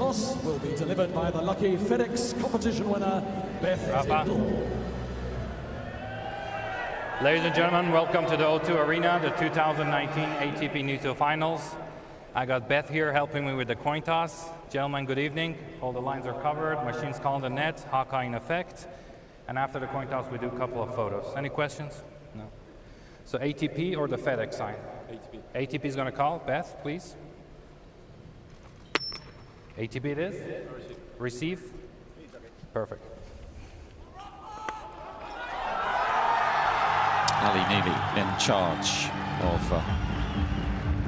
toss will be delivered by the lucky FedEx competition winner, Beth Tingle. Ladies and gentlemen, welcome to the O2 Arena, the 2019 ATP Nitto Finals. I got Beth here helping me with the coin toss. Gentlemen, good evening. All the lines are covered, machines call the net, Hawkeye in effect. And after the coin toss, we do a couple of photos. Any questions? No. So ATP or the FedEx sign? ATP. ATP is going to call. Beth, please. ATP it is? Receive? Perfect. Ali Neely in charge of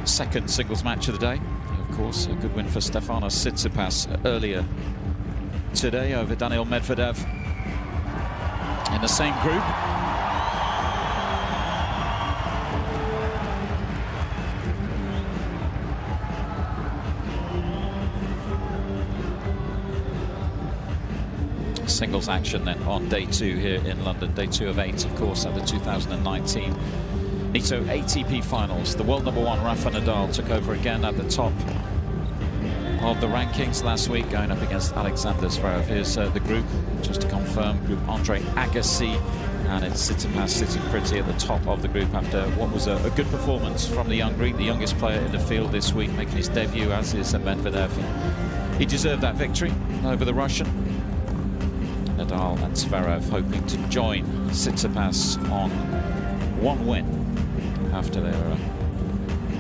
second singles match of the day. Of course, a good win for Stefanos Tsitsipas earlier today over Daniil Medvedev in the same group. Singles action then on day 2 here in London. Day 2 of 8, of course, at the 2019 Nitto ATP Finals. The world #1 Rafa Nadal took over again at the top of the rankings last week, going up against Alexander Zverev. Here's the group, just to confirm. Group Andre Agassi, and it's Tsitsipas sitting pretty at the top of the group after what was a good performance from the young Greek, the youngest player in the field this week, making his debut, as is Medvedev. He deserved that victory over the Russian. Nadal and Zverev hoping to join Tsitsipas on one win after their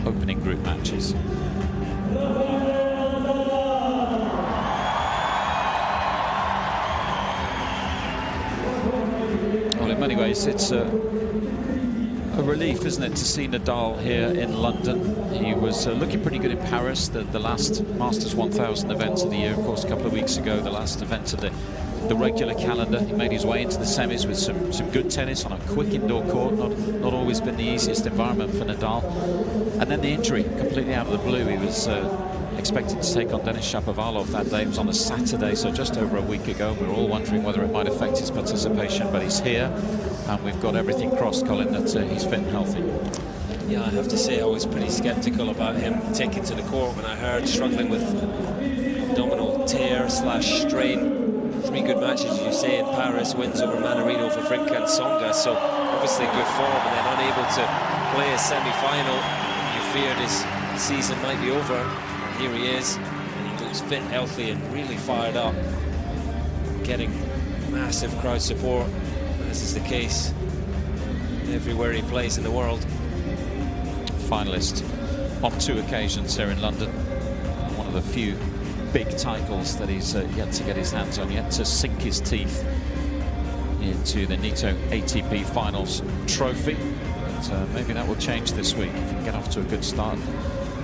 opening group matches. Well, in many ways, it's a relief, isn't it, to see Nadal here in London. He was looking pretty good in Paris, the last Masters 1000 event of the year, of course, a couple of weeks ago, the last event of the regular calendar. He made his way into the semis with some good tennis on a quick indoor court. Not always been the easiest environment for Nadal. And then the injury, completely out of the blue. He was expected to take on Denis Shapovalov that day. It was on a Saturday, so just over a week ago. We were all wondering whether it might affect his participation, but he's here, and we've got everything crossed, Colin, that he's fit and healthy. Yeah, I have to say I was pretty sceptical about him taking to the court when I heard struggling with abdominal tear/strain. 3 good matches, as you say, in Paris, wins over Manarino, Wawrinka and Tsonga, so obviously good form, and then unable to play a semi-final. You feared his season might be over. Here he is, and he looks fit, healthy, and really fired up, getting massive crowd support, as is the case everywhere he plays in the world. Finalist on 2 occasions here in London. One of the few big titles that he's yet to get his hands on, yet to sink his teeth into the Nitto ATP Finals trophy. But maybe that will change this week if he can get off to a good start.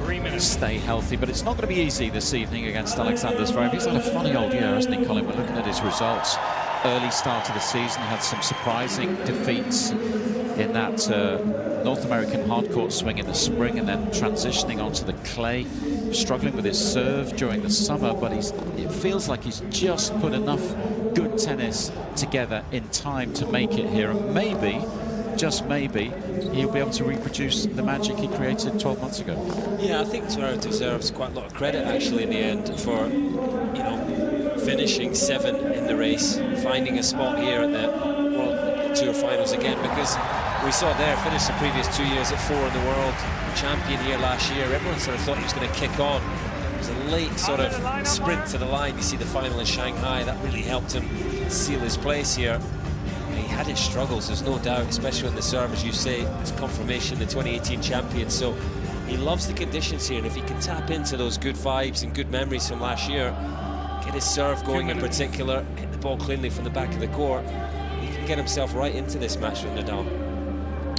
3 minutes. Stay healthy, but it's not going to be easy this evening against Alexander Zverev. He's had a funny old year, hasn't he, Colin? We're looking at his results. Early start to the season, he had some surprising defeats in that North American hardcourt swing in the spring, and then transitioning onto the clay, struggling with his serve during the summer, but it feels like he's just put enough good tennis together in time to make it here, and maybe, just maybe, he'll be able to reproduce the magic he created 12 months ago. Yeah, I think Zverev deserves quite a lot of credit actually in the end for, you know, finishing 7 in the race, finding a spot here at the World Tour Finals again, because we saw there, finished the previous 2 years at 4 in the world, champion here last year. Everyone sort of thought he was going to kick on. It was a late sort of sprint to the line. You see the final in Shanghai, that really helped him seal his place here. And he had his struggles, there's no doubt, especially when the serve, as you say, it's confirmation, the 2018 champion. So he loves the conditions here, and if he can tap into those good vibes and good memories from last year, get his serve going in particular, hit the ball cleanly from the back of the court, he can get himself right into this match with Nadal.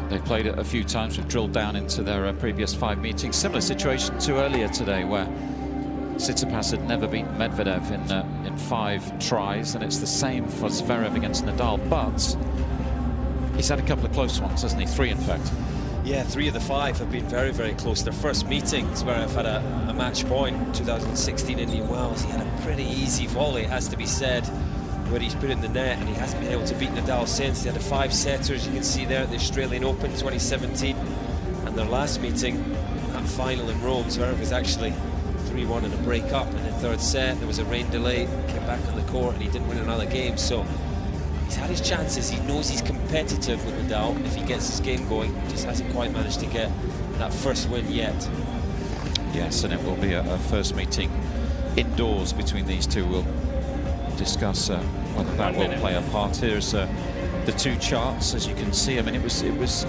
They've played it a few times, we've drilled down into their previous 5 meetings. Similar situation to earlier today, where Tsitsipas had never beaten Medvedev in 5 tries, and it's the same for Zverev against Nadal, but he's had a couple of close ones, hasn't he? 3, in fact. Yeah, 3 of the 5 have been very, very close. Their first meeting, Zverev had a match point, 2016 Indian Wells. He had a pretty easy volley, it has to be said, where he's put in the net, and he hasn't been able to beat Nadal since. They had a 5-setter, as you can see there, at the Australian Open 2017. And their last meeting, that final in Rome, Zverev was actually 3-1 and a break up in the third set. There was a rain delay, came back on the court, and he didn't win another game. So he's had his chances. He knows he's competitive with Nadal if he gets his game going. Just hasn't quite managed to get that first win yet. Yes, and it will be a first meeting indoors between these two. We'll discuss whether that will play a part. Here's the two charts, as you can see. I mean, it was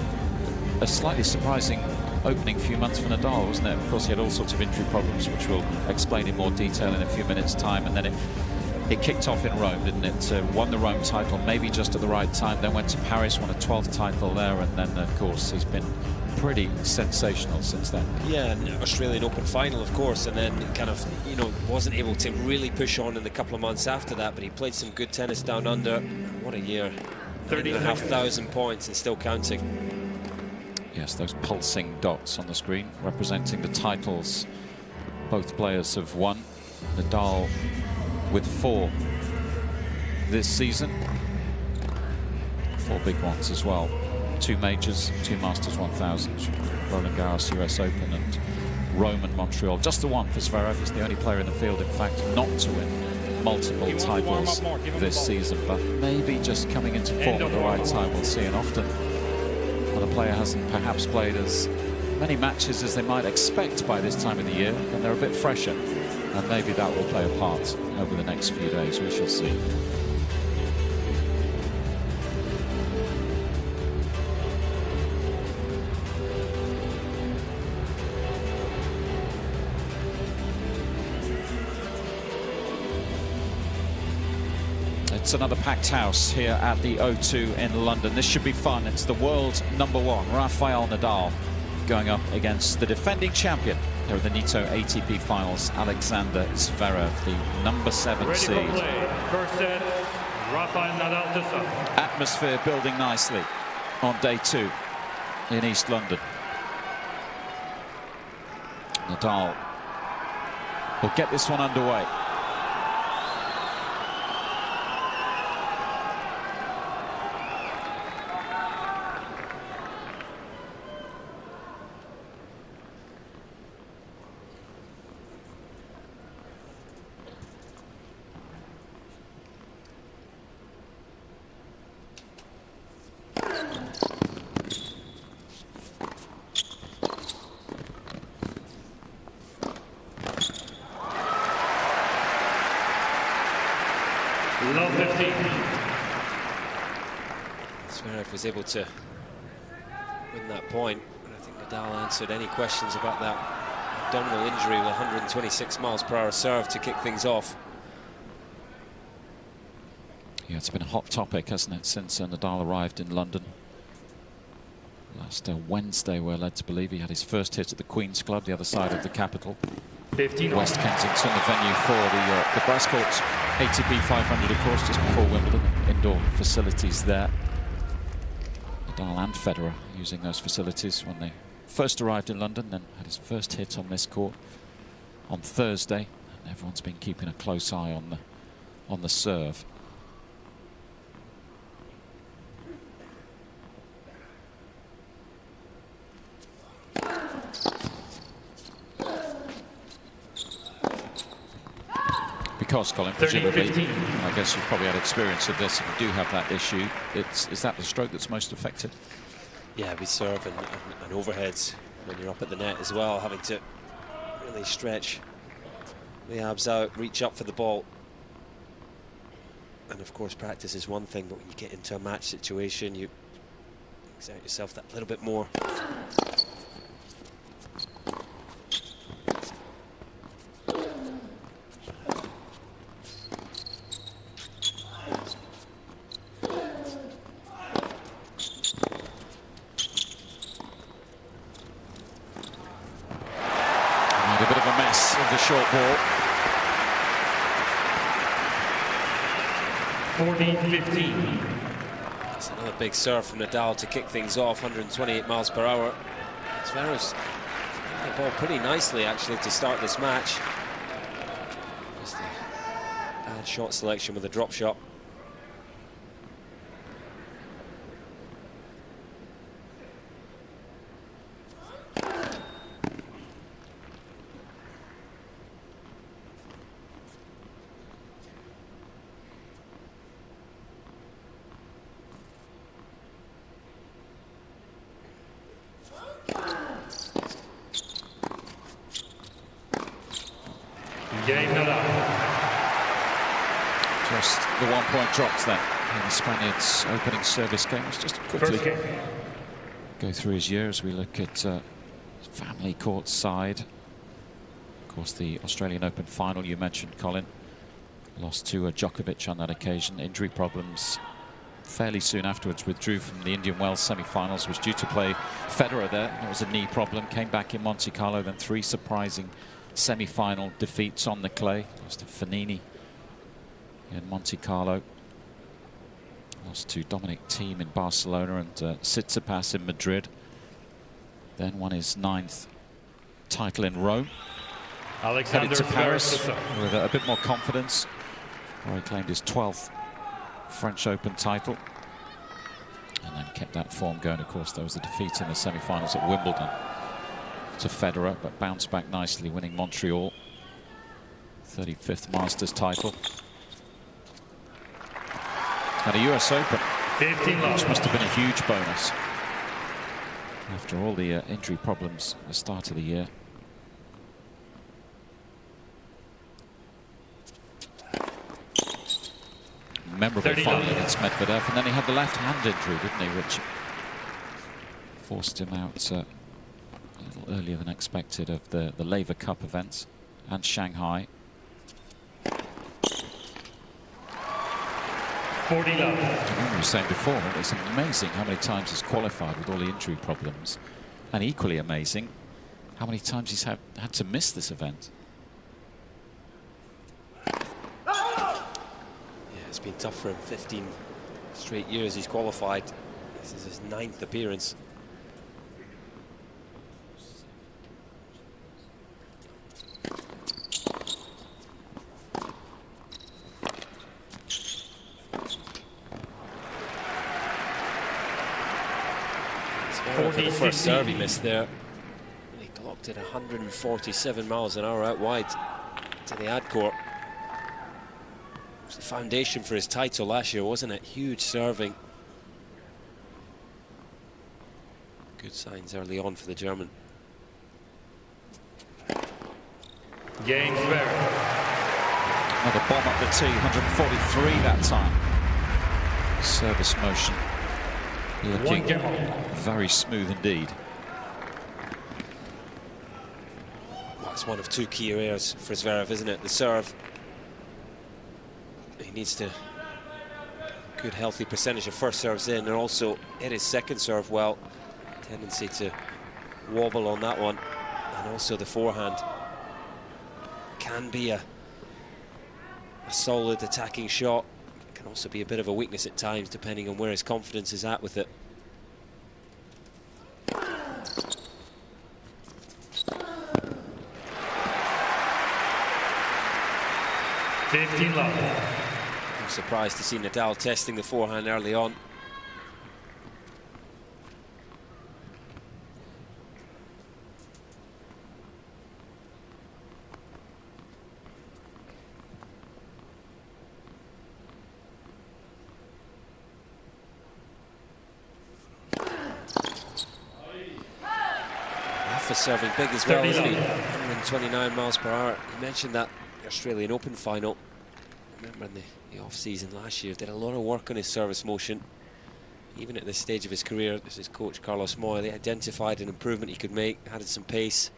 a slightly surprising opening few months for Nadal, wasn't it? Of course, he had all sorts of injury problems, which we'll explain in more detail in a few minutes' time. And then it kicked off in Rome, didn't it? Won the Rome title, maybe just at the right time. Then went to Paris, won a 12th title there, and then, of course, he's been pretty sensational since then. Yeah, and Australian Open final, of course, and then kind of, you know, wasn't able to really push on in the couple of months after that, but he played some good tennis down under. What a year. 30,500 points and still counting. Yes, those pulsing dots on the screen representing the titles both players have won. Nadal with 4 this season. 4 big ones as well. 2 majors, 2 Masters 1000, Roland Garros US Open and Rome and Montreal. Just the one for Zverev. He's the only player in the field, in fact, not to win multiple titles this season, but maybe just coming into form at the right time. We'll see. And often when a player hasn't perhaps played as many matches as they might expect by this time of the year, and they're a bit fresher, and maybe that will play a part over the next few days. We shall see. It's another packed house here at the O2 in London. This should be fun. It's the world #1, Rafael Nadal, going up against the defending champion here at the Nitto ATP Finals, Alexander Zverev, the #7 seed. First set, Rafael Nadal to serve. Atmosphere building nicely on day 2 in East London. Nadal will get this one underway. Love 15. Zverev was able to win that point, and I think Nadal answered any questions about that abdominal injury with 126 miles per hour serve to kick things off. Yeah, it's been a hot topic, hasn't it, since Nadal arrived in London last Wednesday. We're led to believe he had his first hit at the Queen's Club, the other side of the capital. 15. West Kensington, the venue for the grass courts. ATP 500, of course, just before Wimbledon. Indoor facilities there. Nadal and Federer using those facilities when they first arrived in London, then had his first hit on this court on Thursday. And everyone's been keeping a close eye on the serve. Because, Colin, presumably, I guess you've probably had experience of this. If you do have that issue, is that the stroke that's most affected? Yeah, we serve and overheads when you're up at the net as well, having to really stretch the abs out, reach up for the ball. And of course, practice is one thing, but when you get into a match situation, you exert yourself that little bit more. A bit of a mess of the short ball. 14-15. That's another big serve from Nadal to kick things off, 128 miles per hour. Zverev's hitting the ball pretty nicely, actually, to start this match. Just a bad shot selection with a drop shot. Nadal. Just the 1 point dropped then in the Spaniards' opening service game. Let's just quickly go through his year as we look at family court side. Of course, the Australian Open final you mentioned, Colin. Lost to Djokovic on that occasion. Injury problems fairly soon afterwards. Withdrew from the Indian Wells semi-finals. Was due to play Federer there. It was a knee problem. Came back in Monte Carlo. Then 3 surprising semi-final defeats on the clay. Lost to Fognini in Monte Carlo. Lost to Dominic Thiem in Barcelona and Tsitsipas in Madrid. Then won his 9th title in Rome. Headed to Paris with a bit more confidence, where he claimed his 12th French Open title. And then kept that form going. Of course, there was a defeat in the semi-finals at Wimbledon to Federer, but bounced back nicely, winning Montreal. 35th Masters title. And a US Open, which must have been a huge bonus after all the injury problems at the start of the year. Memorable final against Medvedev, and then he had the left hand injury, didn't he, which forced him out a little earlier than expected of the Laver Cup events and Shanghai. 40 love. I was saying before, it's amazing how many times he's qualified with all the injury problems, and equally amazing how many times he's had to miss this event. Yeah, it's been tough for him. 15 straight years he's qualified. This is his 9th appearance. For the first serve he missed there. He clocked it 147 miles an hour out wide to the ad court. It was the foundation for his title last year, wasn't it? Huge serving. Good signs early on for the German. Game Zverev. Another bomb up the tee, 143 that time. Service motion looking very smooth indeed. That's one of 2 key areas for Zverev, isn't it? The serve. He needs to good healthy percentage of first serves in, and also hit his second serve well. Tendency to wobble on that one, and also the forehand can be a solid attacking shot. Can also be a bit of a weakness at times, depending on where his confidence is at with it. I'm surprised to see Nadal testing the forehand early on. Serving big as well, isn't he? 129 miles per hour. You mentioned that Australian Open final. I remember in the off-season last year, did a lot of work on his service motion. Even at this stage of his career, as his coach Carlos Moya, they identified an improvement he could make, added some pace.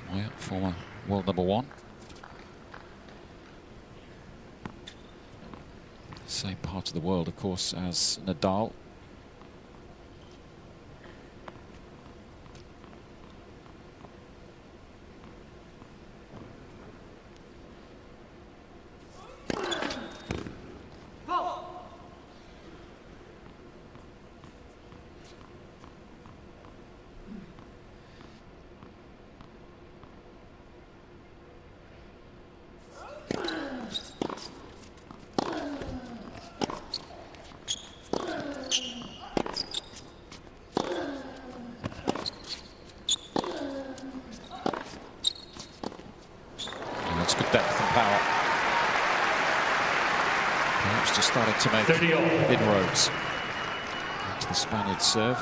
Moya, former world #1. Same part of the world, of course, as Nadal. depth and power. Perhaps just started to make 30-all. inroads into the Spaniard serve.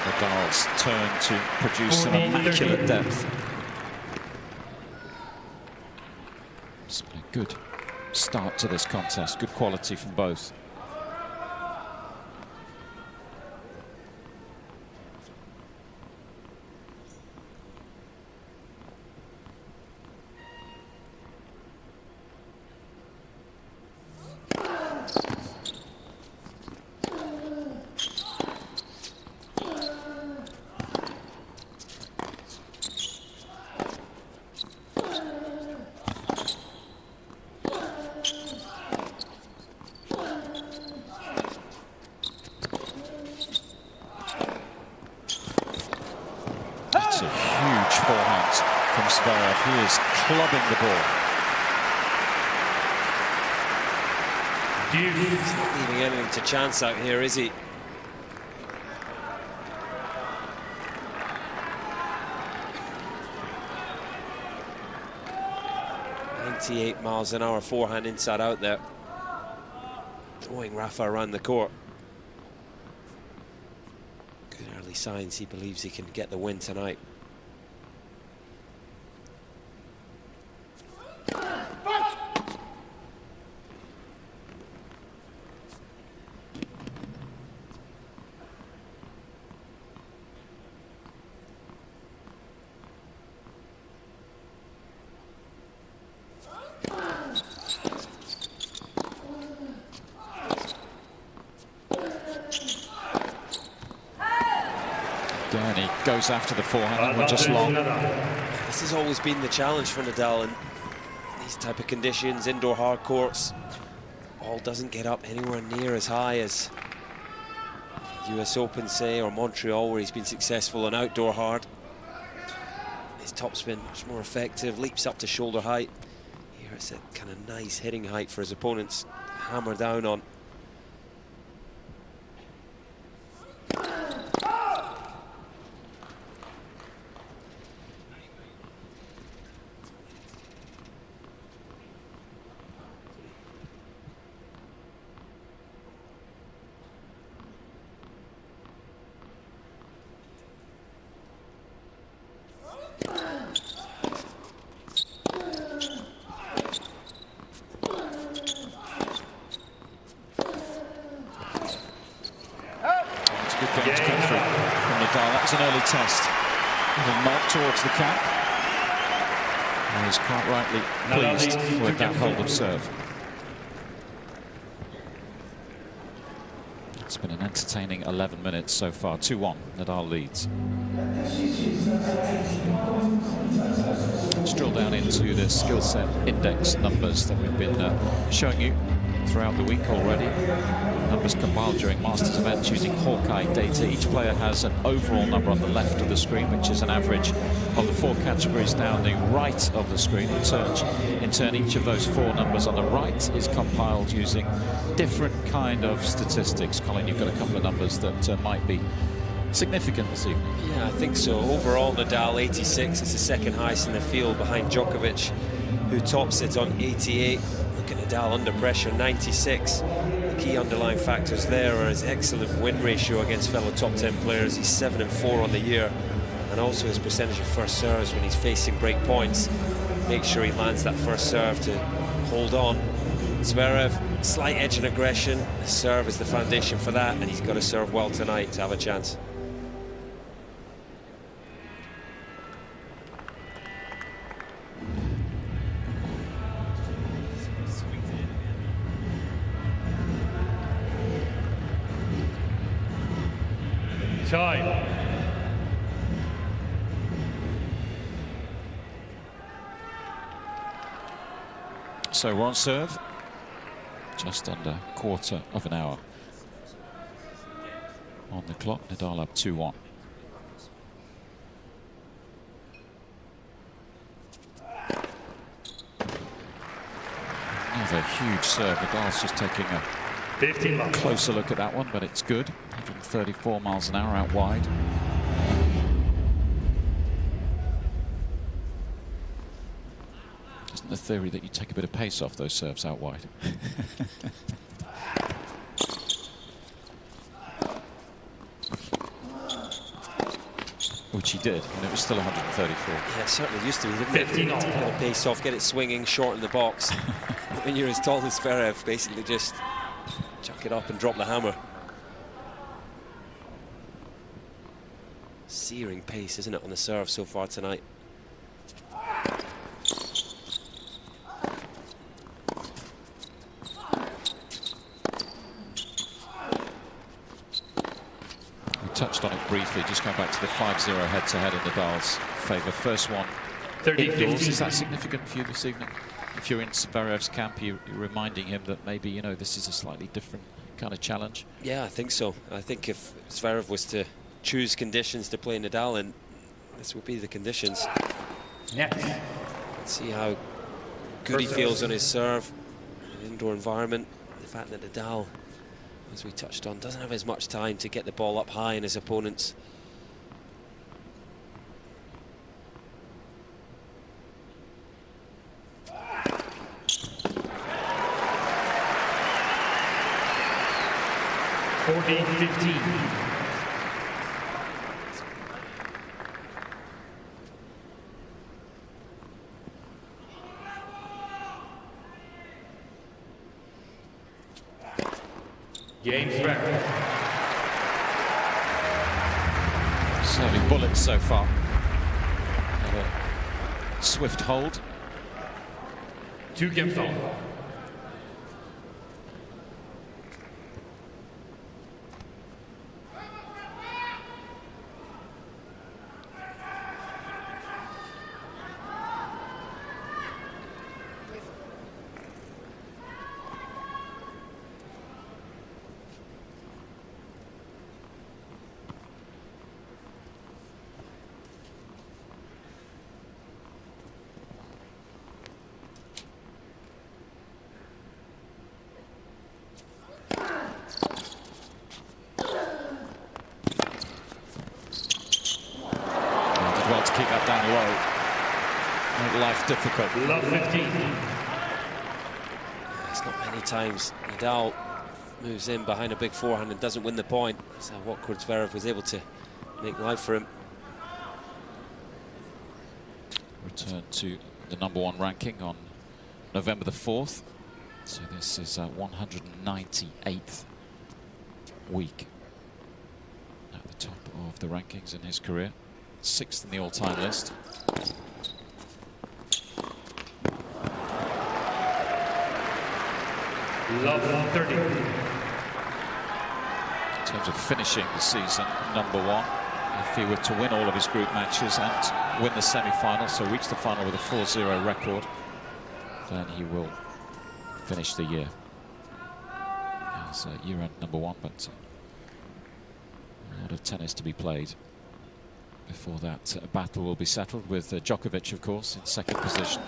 Nadal's turn to produce some immaculate depth. It's been a good start to this contest, good quality from both. That's a huge forehand from Zverev. He is clubbing the ball. He's not leaving anything to chance out here, is he? .98 miles an hour forehand inside out there. Throwing Rafa around the court. Good early signs. He believes he can get the win tonight. Again, he goes after the forehand and just long. This has always been the challenge for Nadal in these type of conditions, indoor hard courts. Ball doesn't get up anywhere near as high as US Open, say, or Montreal, where he's been successful on outdoor hard. His topspin much more effective, leaps up to shoulder height. Here it's a kind of nice hitting height for his opponents to hammer down on. Good game to come through from Nadal. That was an early test. A knock towards the cap. And he's quite rightly pleased with that hold of serve. It's been an entertaining 11 minutes so far. 2-1, Nadal leads. Let's drill down into the skill set index numbers that we've been showing you throughout the week already. Numbers compiled during Masters events using Hawkeye data. Each player has an overall number on the left of the screen, which is an average of the 4 categories down the right of the screen. In turn, each of those 4 numbers on the right is compiled using different kind of statistics. Colin, you've got a couple of numbers that might be significant this evening. Yeah, I think so. Overall, Nadal 86. It's the second highest in the field behind Djokovic, who tops it on 88. Look at Nadal under pressure, 96. The key underlying factors there are his excellent win ratio against fellow top 10 players. He's 7-4 on the year, and also his percentage of first serves when he's facing break points. Make sure he lands that first serve to hold on. Zverev, slight edge and aggression. The serve is the foundation for that, and he's got to serve well tonight to have a chance. Time. So we're on serve. Just under a quarter of an hour on the clock. Nadal up 2-1. Another huge serve. Nadal's just taking a 15 miles. Closer look at that one, but it's good. 134 miles an hour out wide. Isn't the theory that you take a bit of pace off those serves out wide? Which he did, and it was still 134. Yeah, it certainly used to be, didn't it? Take a bit of pace off, get it swinging, shorten the box. When you're as tall as Zverev, basically just chuck it up and drop the hammer. Searing pace, isn't it, on the serve so far tonight? We touched on it briefly, just going back to the 5-0 head-to-head in Nadal's favour. First one indoors. Is that significant for you this evening? If you're in Zverev's camp, you're reminding him that maybe, you know, this is a slightly different kind of challenge? Yeah, I think so. I think if Zverev was to choose conditions to play Nadal in, this would be the conditions. Yeah. Let's see how good he feels on his serve in an indoor environment. The fact that Nadal, as we touched on, doesn't have as much time to get the ball up high in his opponents. Game Zverev. Serving bullets so far. Another swift hold. 2 games on. Well, to keep that down low. Make life difficult. Love 15. It's not many times Nadal moves in behind a big forehand and doesn't win the point. That's how awkward Zverev was able to make life for him. Return to the #1 ranking on November the 4th. So this is 198th week at the top of the rankings in his career. 6th in the all-time list. Love 30. In terms of finishing the season, #1. If he were to win all of his group matches and win the semi-final, so reach the final with a 4-0 record, then he will finish the year as year-end #1. But a lot of tennis to be played before that battle will be settled, with Djokovic, of course, in 2nd position.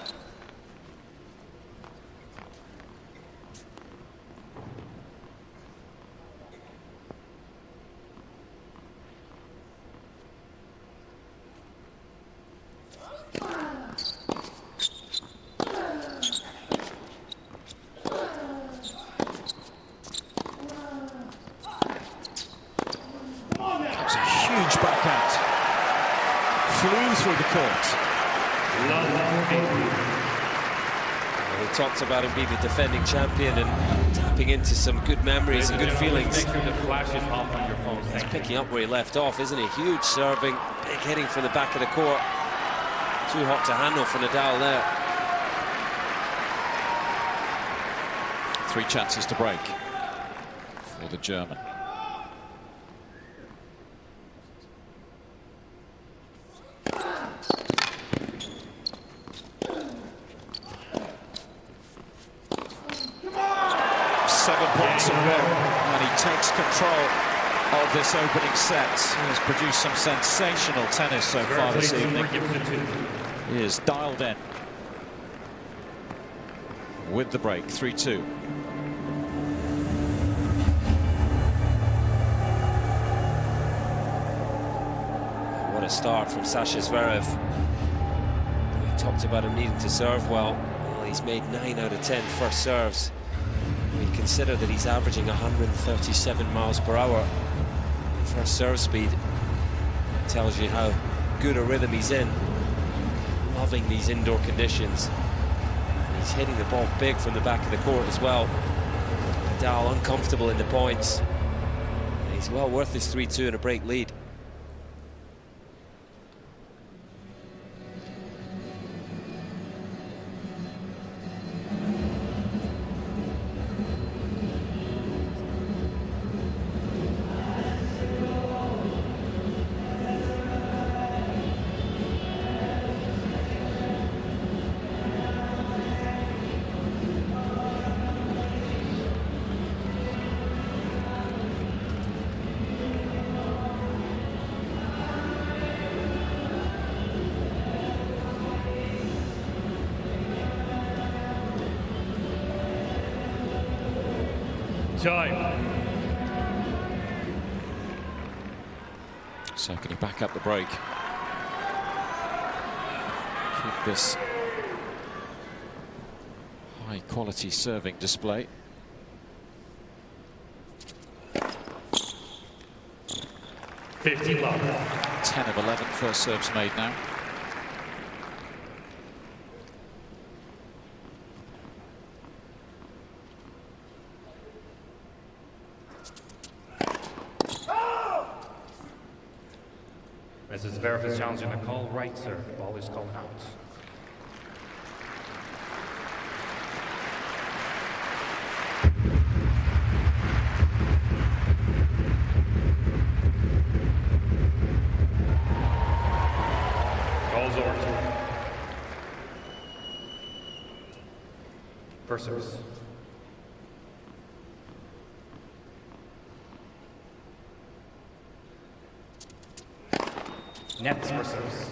That's a huge backhand. Flew through the court. We talked about him being the defending champion and tapping into some good memories and good feelings. Make sure the flash is off on your phone. He's picking up where he left off, isn't he? Huge serving, big hitting from the back of the court. Too hot to handle for Nadal there. 3 chances to break for the German. of this opening set. He has produced some sensational tennis so far this evening. He is dialed in with the break, 3-2. What a start from Sasha Zverev. We talked about him needing to serve well. Well, he's made 9 out of 10 first serves. We consider that he's averaging 137 miles per hour first serve speed. It tells you how good a rhythm he's in. Loving these indoor conditions. He's hitting the ball big from the back of the court as well. Nadal uncomfortable in the points. And he's well worth his 3-2 and a break lead. Time. So can he back up the break? Keep this high quality serving display. 15 love. 10 of 11 first serves made now. Mrs. Zverev is challenging the call, right serve. Ball is called out. Calls over. First service. Nets for service.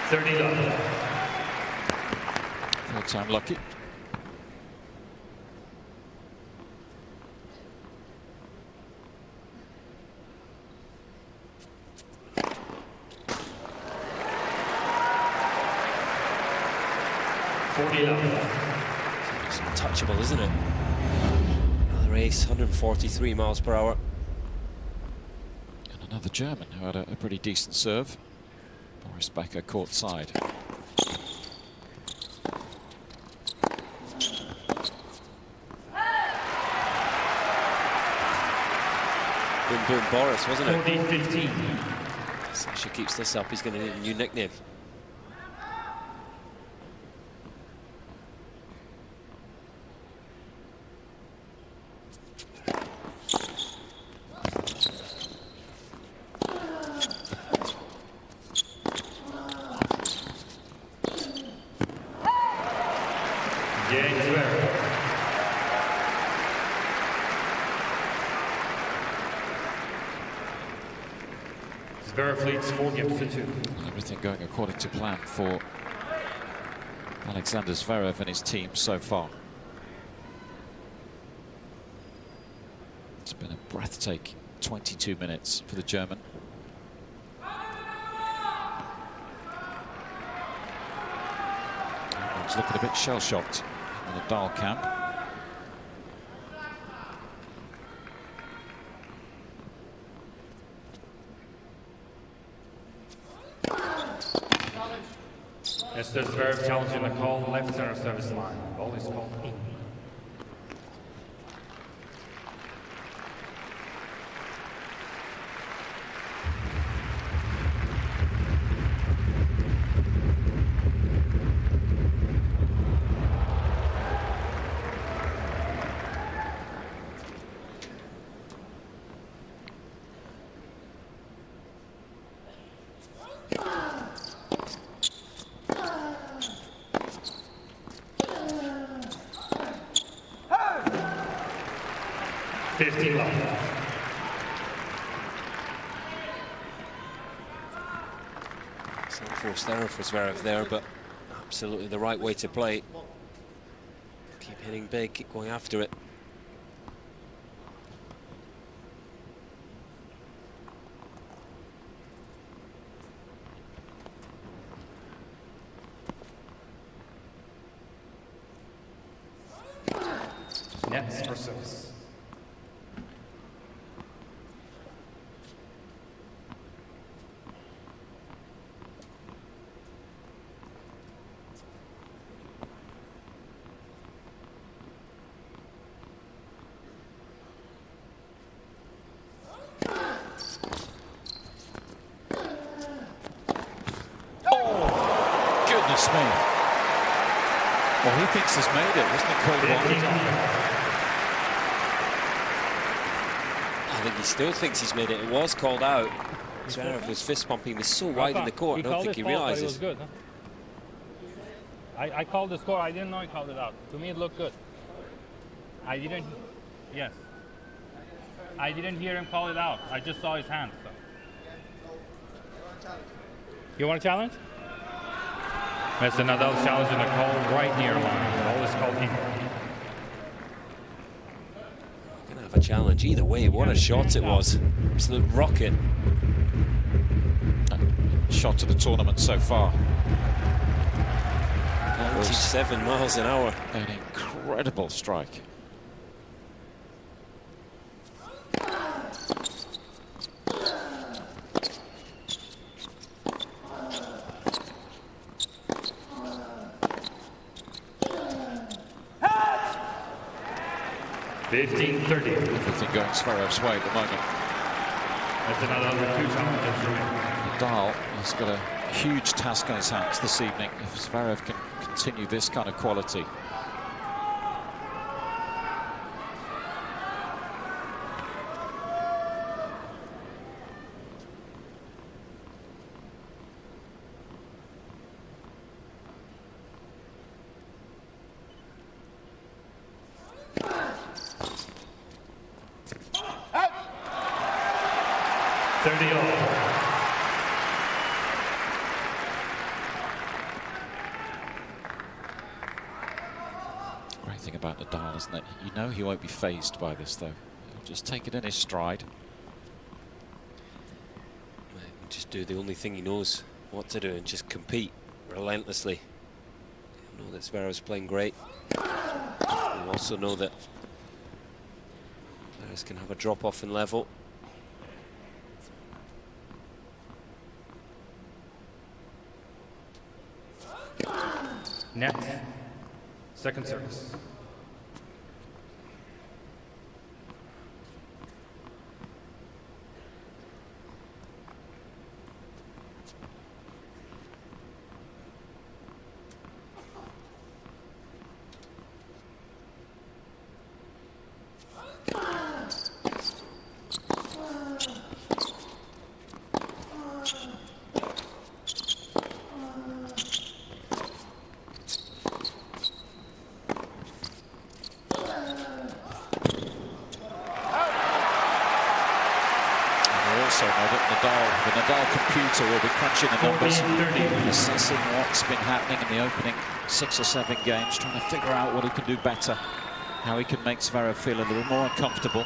Third time lucky. It's untouchable, isn't it? Another ace, 143 miles per hour. And another German who had a pretty decent serve. Boris Becker court side. Boom, boom, Boris, wasn't it? 40-15. Sasha keeps this up, he's going to need a new nickname. Zverev leads 4 games to 2. Everything going according to plan for Alexander Zverev and his team so far. It's been a breathtaking 22 minutes for the German. Everyone's looking a bit shell-shocked in the Nadal camp. Mr. Zverev challenging the call, left center service line. Ball is called in. 15 love. Some forced error for Zverev there, but absolutely the right way to play. Keep hitting big, keep going after it. Nets for service. Goodness me. Well, he thinks he's made it, wasn't it, called wide? I think he still thinks he's made it. It was called out. Zverev was fist pumping. He was so wide in the court. I don't think he realizes. It was good, huh? I called the score. I didn't know he called it out. To me, it looked good. I didn't. Yes. I didn't hear him call it out. I just saw his hand. So. You want a challenge? Mr. Nadal challenging the call right near line. All is called equal. Gonna have a challenge either way. What a shot it was! Absolute rocket. Shot to the tournament so far. 97 miles an hour. An incredible strike. Everything going Zverev's way at the moment. Mr. Nadal with 2 challenges remaining. Nadal has got a huge task on his hands this evening if Zverev can continue this kind of quality. Great thing about Nadal, isn't it? You know he won't be fazed by this, though. He'll just take it in his stride. Just do the only thing he knows what to do and just compete relentlessly. You know that Zverev's playing great. You also know that players can have a drop-off in level. Net. Second service. The Nadal computer will be crunching the numbers, assessing what's been happening in the opening 6 or 7 games, trying to figure out what he can do better, how he can make Zverev feel a little more uncomfortable.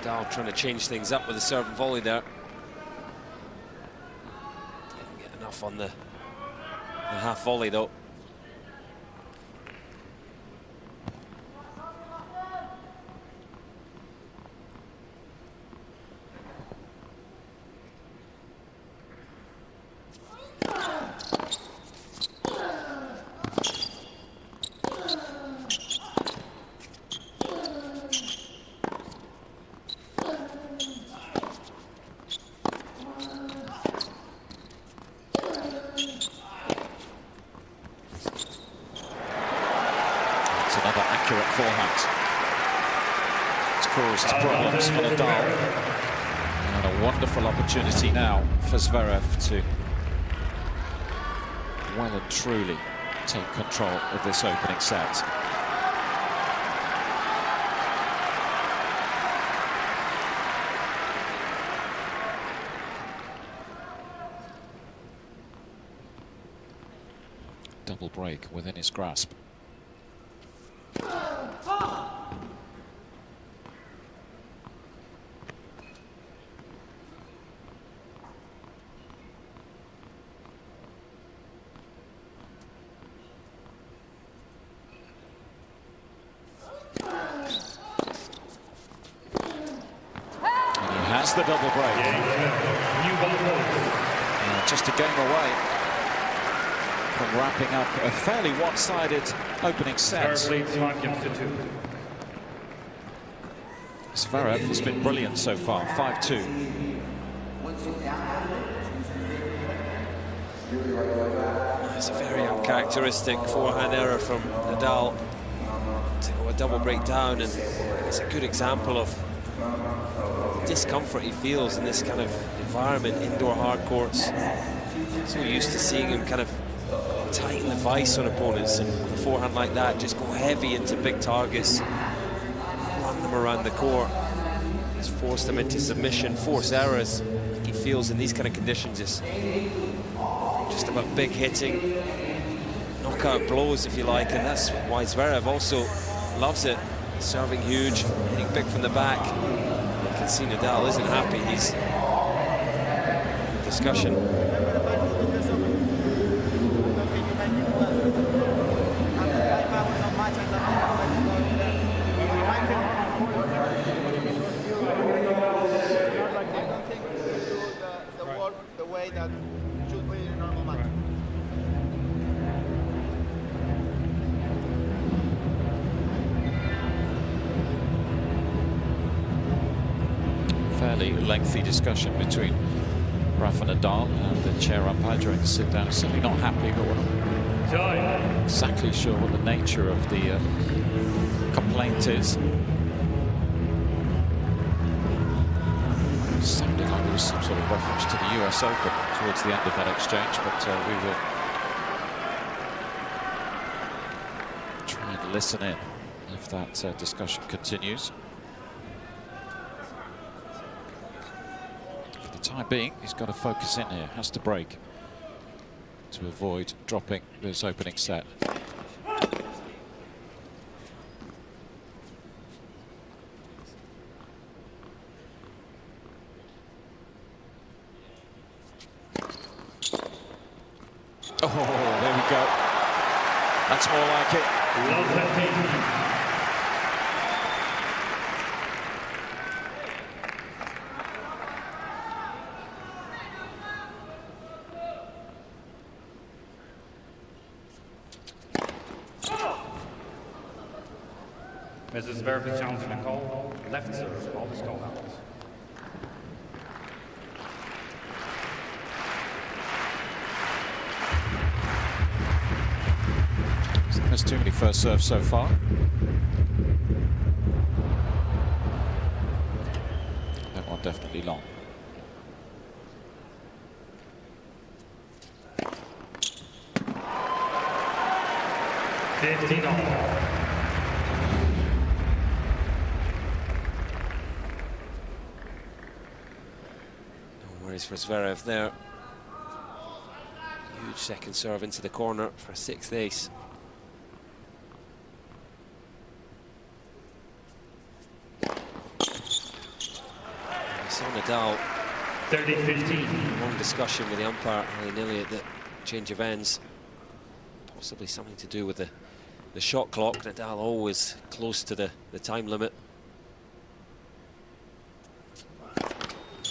Nadal trying to change things up with the serve and volley there. Didn't get enough on the half volley though. forehand. It's caused problems for Nadal. And a wonderful opportunity now for Zverev to well and truly take control of this opening set. Double break within his grasp. Has the double break. Just a game away from wrapping up a fairly one-sided opening set. Zverev has been brilliant so far, 5-2. It's a very uncharacteristic forehand error from Nadal to go a double break down, and it's a good example of discomfort he feels in this kind of environment, indoor hard courts. So used to seeing him kind of tighten the vice on opponents, and with a forehand like that, just go heavy into big targets, run them around the court. It's forced them into submission, force errors. He feels in these kind of conditions is just about big hitting, knockout blows, if you like, and that's why Zverev also loves it. Serving huge, hitting big from the back. You can see Nadal isn't happy. He's in discussion. The way that should be in a normal match. Fairly lengthy discussion between Rafa Nadal and the chair umpire during the sit-down. Certainly not happy, but we're not exactly sure what the nature of the complaint is. Sounded like there was some sort of reference to the US Open towards the end of that exchange, but we will try and listen in if that discussion continues. For the time being, he's got to focus in here, has to break to avoid dropping this opening set. Oh, there we go. That's more like it. Mrs. Zverev challenging a call. Left serve, ball is called out. There's too many first serves so far. That one definitely long. No worries for Zverev there. Huge second serve into the corner for a sixth ace. Nadal, 30-15. long discussion with the umpire, willy-nilly at the change of ends. Possibly something to do with the shot clock. Nadal always close to the time limit.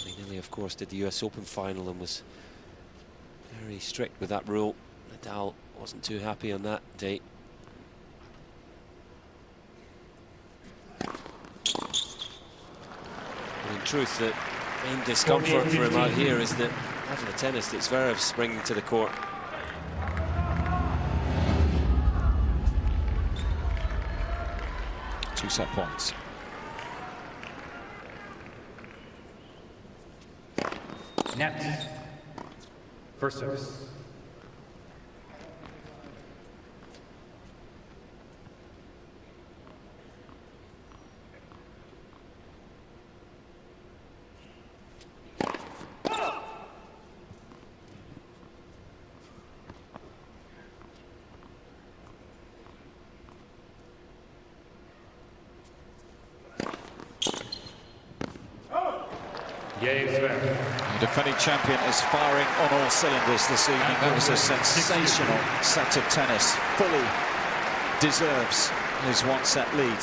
Willy-nilly, of course, did the US Open final and was very strict with that rule. Nadal wasn't too happy on that date. In truth, the main discomfort for him out here is that after the tennis that Zverev's springing to the court. 2 set points. Net. First service. The defending champion is firing on all cylinders this evening. That was a sensational set of tennis. Fully deserves his 1-set lead.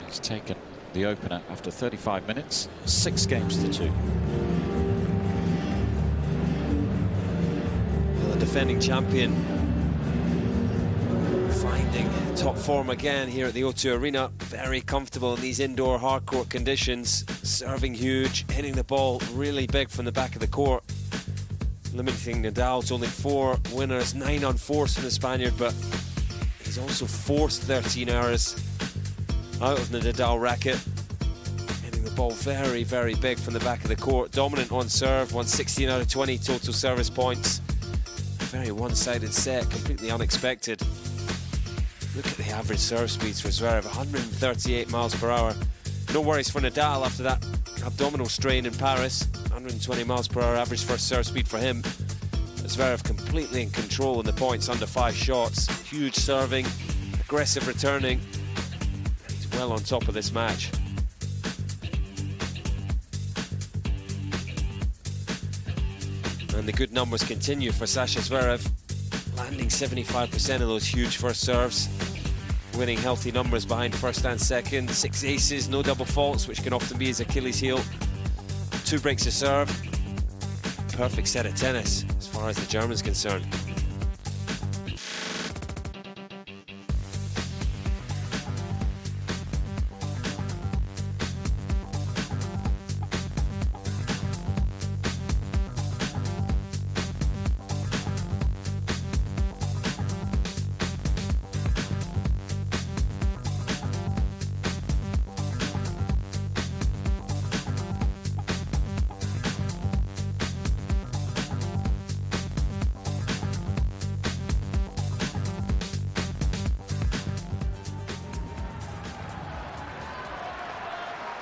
He's taken the opener after 35 minutes, 6 games to 2. Well, the defending champion finding top form again here at the O2 Arena. Very comfortable in these indoor hardcourt conditions. Serving huge, hitting the ball really big from the back of the court. Limiting Nadal to only 4 winners, 9 unforced from the Spaniard, but he's also forced 13 errors out of the Nadal racket. Hitting the ball very, very big from the back of the court. Dominant on serve, won 16 out of 20 total service points. A very one-sided set, completely unexpected. Look at the average serve speeds for Zverev, 138 miles per hour. No worries for Nadal after that abdominal strain in Paris. 120 miles per hour average first serve speed for him. Zverev completely in control in the points, under 5 shots. Huge serving, aggressive returning. He's well on top of this match. And the good numbers continue for Sasha Zverev, landing 75% of those huge first serves, winning healthy numbers behind first and second. 6 aces, no double faults, which can often be his Achilles heel. 2 breaks to serve. Perfect set of tennis as far as the German's concerned.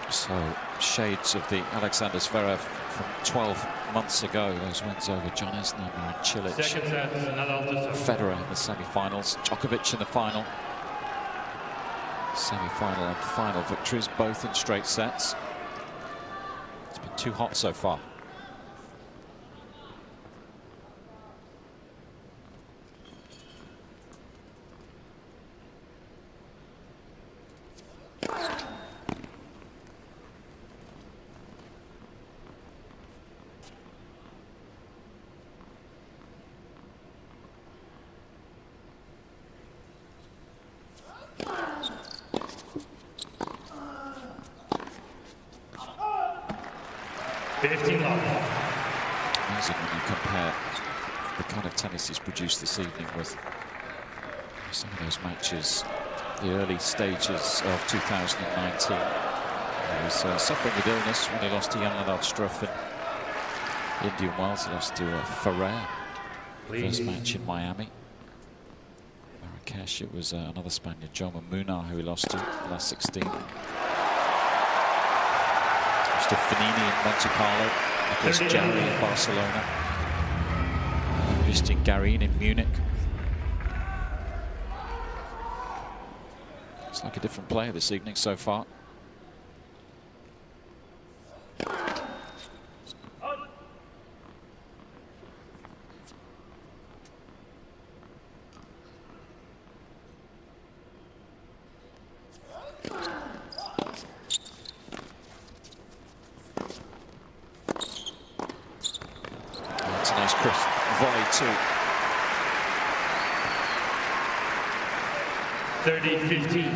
So, shades of the Alexander Zverev from 12 months ago. Those wins over John Isner and Cilic. Second set, Nadal to serve. Federer in the semi-finals. Djokovic in the final. Semi-final and final victories, both in straight sets. It's been too hot so far. Amazing when you compare the kind of tennis he's produced this evening with some of those matches, the early stages of 2019. He was suffering with illness when he lost to Jan Nadal in Indian Wells. He lost to Ferrer, first match in Miami. Marrakesh, it was another Spaniard, Jaume Munar, who he lost to last 16. To Fanini in Monte Carlo, Nicolas Jarry in Barcelona, Christian Garin in Munich. It's like a different player this evening so far. Volley 2. 30-15.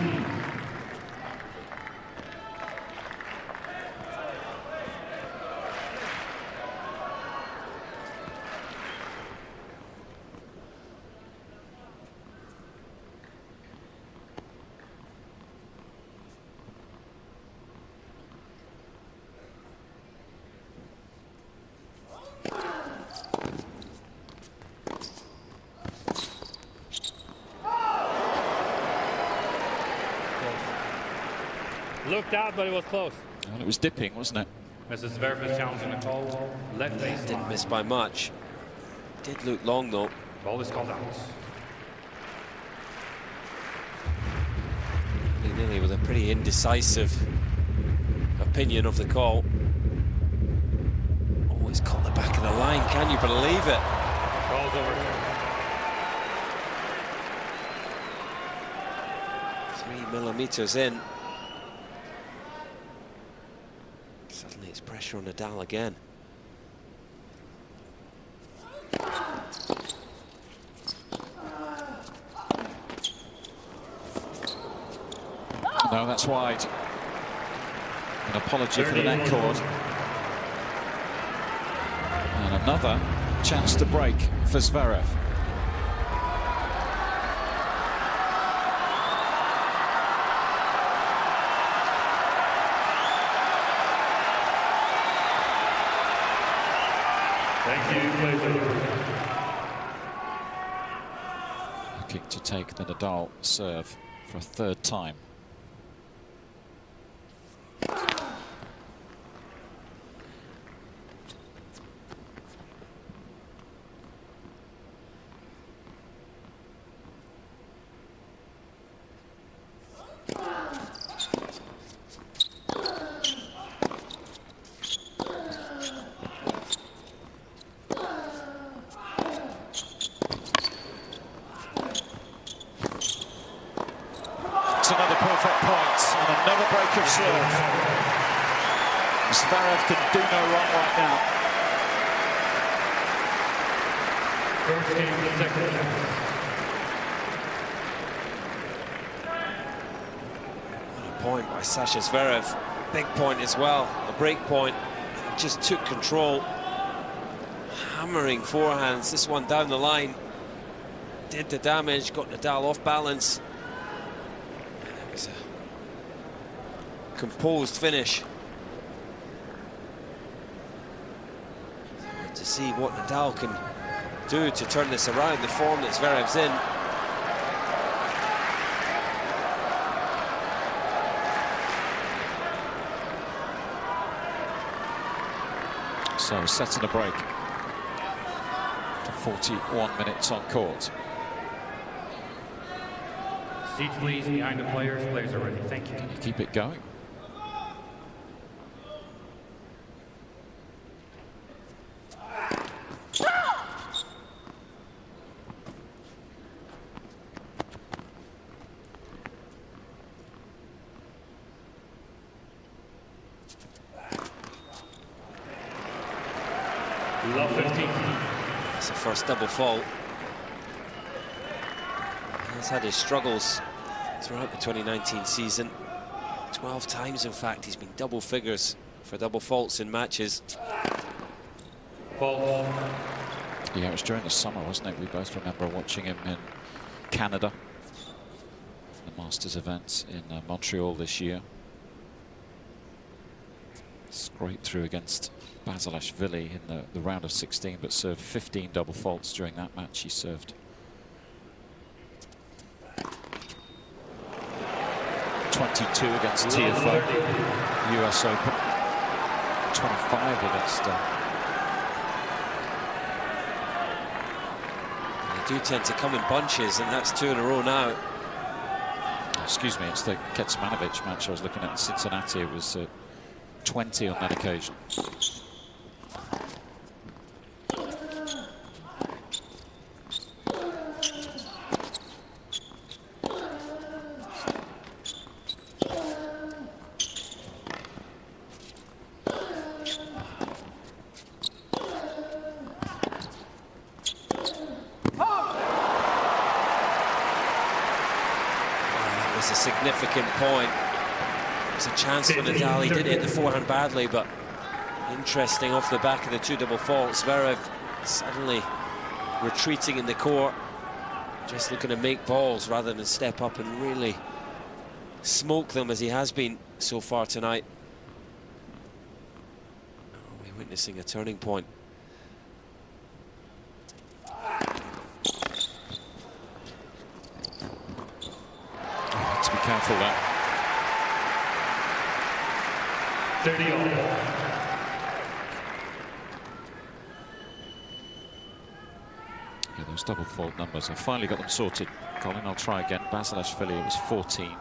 looked out, but it was close. Well, it was dipping, wasn't it? Mrs. Zverev is challenging the call. Left base. Didn't miss by much. Did look long though. Ball is called out. Nearly with a pretty indecisive opinion of the call. Oh, it's caught the back of the line. Can you believe it? Call's over. 3 millimeters in. Suddenly it's pressure on Nadal again. No, that's wide. An apology for the net cord. And another chance to break for Zverev. Thank you, pleasure. Looking to take the Nadal serve for a third time. Another perfect point and another break of serve. Zverev can do no wrong right now. First game, second chance. What a point by Sasha Zverev. Big point as well. A break point. He just took control. Hammering forehands. This one down the line. Did the damage. Got Nadal off balance. It was a composed finish. To see what Nadal can do to turn this around, the form that Zverev's in. So set and a break to 41 minutes on court. Seats please behind the players. Players are ready. Thank you. Can you keep it going? Love 15. That's the first double fault. He's had his struggles throughout the 2019 season. 12 times, in fact, he's been double figures for double faults in matches. Fault. Yeah, it was during the summer, wasn't it? We both remember watching him in Canada, the Masters event in Montreal this year. Scraped through against Basilashvili in the round of 16, but served 15 double faults during that match he served. 22 against TFO, US Open. 25 against... They do tend to come in bunches, and that's 2 in a row now. Excuse me, it's the Kecmanovic match I was looking at in Cincinnati. It was 20 on that occasion. A significant point. It's a chance for Nadal. He did hit the forehand badly, but interesting off the back of the 2 double faults. Zverev suddenly retreating in the court, just looking to make balls rather than step up and really smoke them as he has been so far tonight. We're witnessing a turning point. To be careful there. 30 all. Yeah, those double fault numbers, I finally got them sorted. Colin, I'll try again. Basilashvili, it was 14.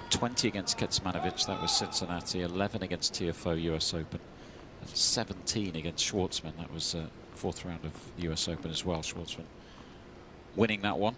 20 against Kecmanovic, that was Cincinnati. 11 against TFO, US Open. And 17 against Schwartzman, that was fourth round of US Open as well. Schwartzman winning that one.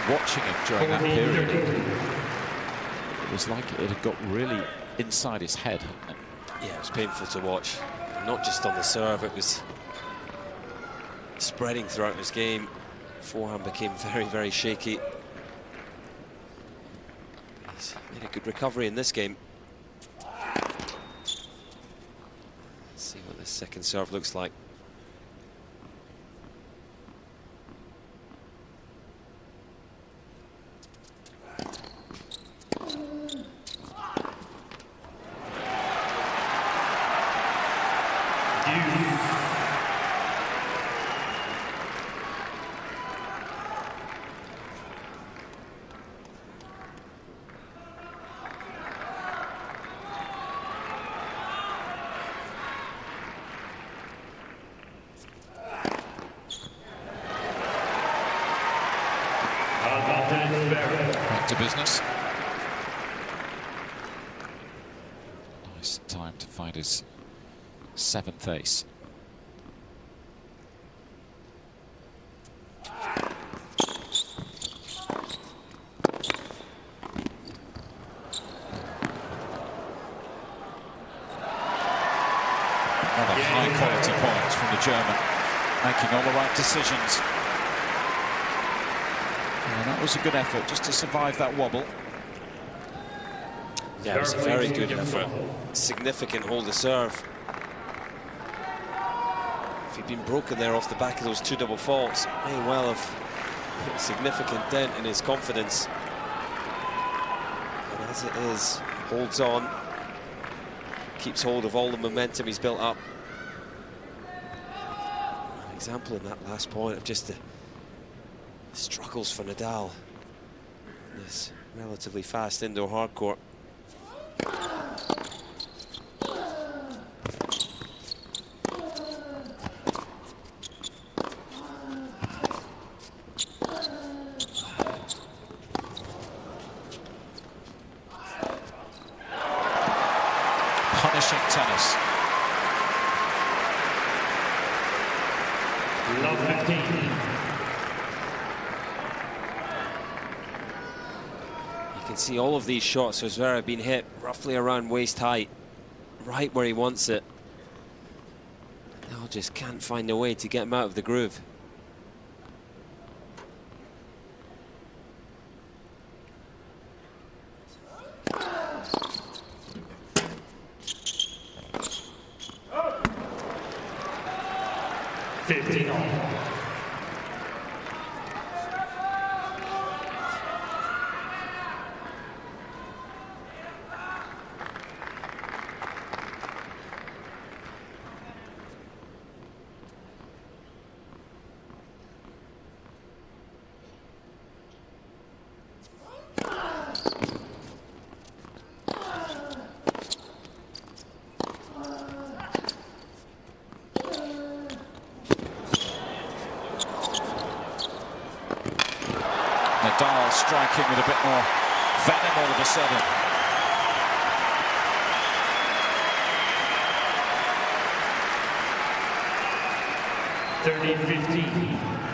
Watching him during that period, it was like it had got really inside his head, hadn't it? Yeah, it was painful to watch. And not just on the serve, it was spreading throughout his game. Forehand became very, very shaky. He's made a good recovery in this game. Let's see what this second serve looks like. Back to business. Nice time to find his 7th ace. Another high-quality point from the German, making all the right decisions. And that was a good effort, just to survive that wobble. Yeah, it was a very good effort. Significant hold to serve. If he'd been broken there off the back of those two double faults, it may well have put a significant dent in his confidence. And as it is, holds on, keeps hold of all the momentum he's built up. An example in that last point of just the struggles for Nadal in this relatively fast indoor hardcourt. Punishing tennis. Love 15. You can see all of these shots for Zverev being hit roughly around waist height, right where he wants it. Nadal just can't find a way to get him out of the groove. Nadal striking with a bit more venom all of a sudden.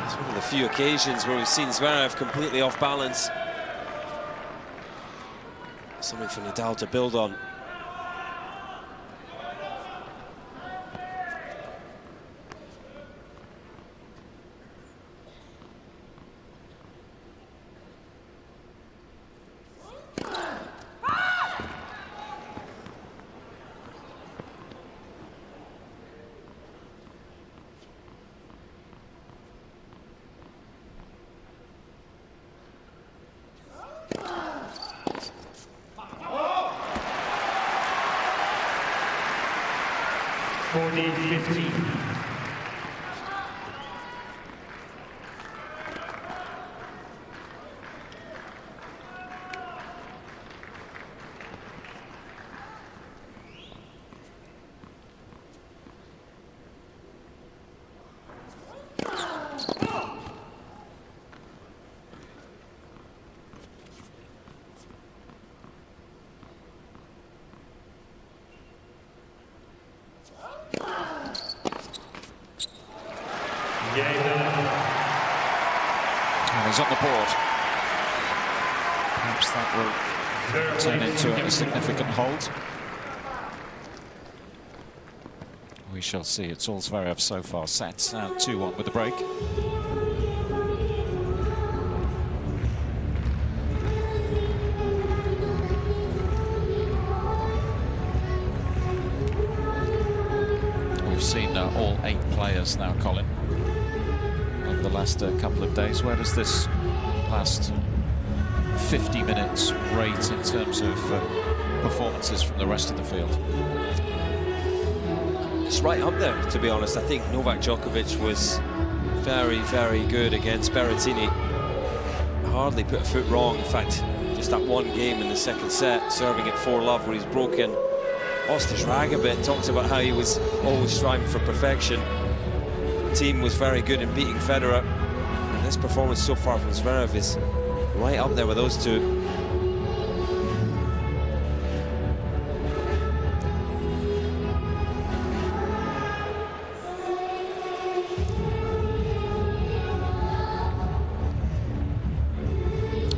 It's one of the few occasions where we've seen Zverev completely off balance. Something for Nadal to build on. He's on the board. Perhaps that will turn into a significant hold. We shall see. It's all Zverev so far. Sets out 2-1 with the break. We've seen all 8 players now, Colin, over the last couple of days. Where does this last 50 minutes rate in terms of performances from the rest of the field? It's right up there, to be honest. I think Novak Djokovic was very, very good against Berrettini. Hardly put a foot wrong. In fact, just that one game in the second set, serving at 4-love, where he's broken, lost his rag a bit, talks about how he was always striving for perfection. The team was very good in beating Federer. And this performance so far from Zverev is right up there with those two.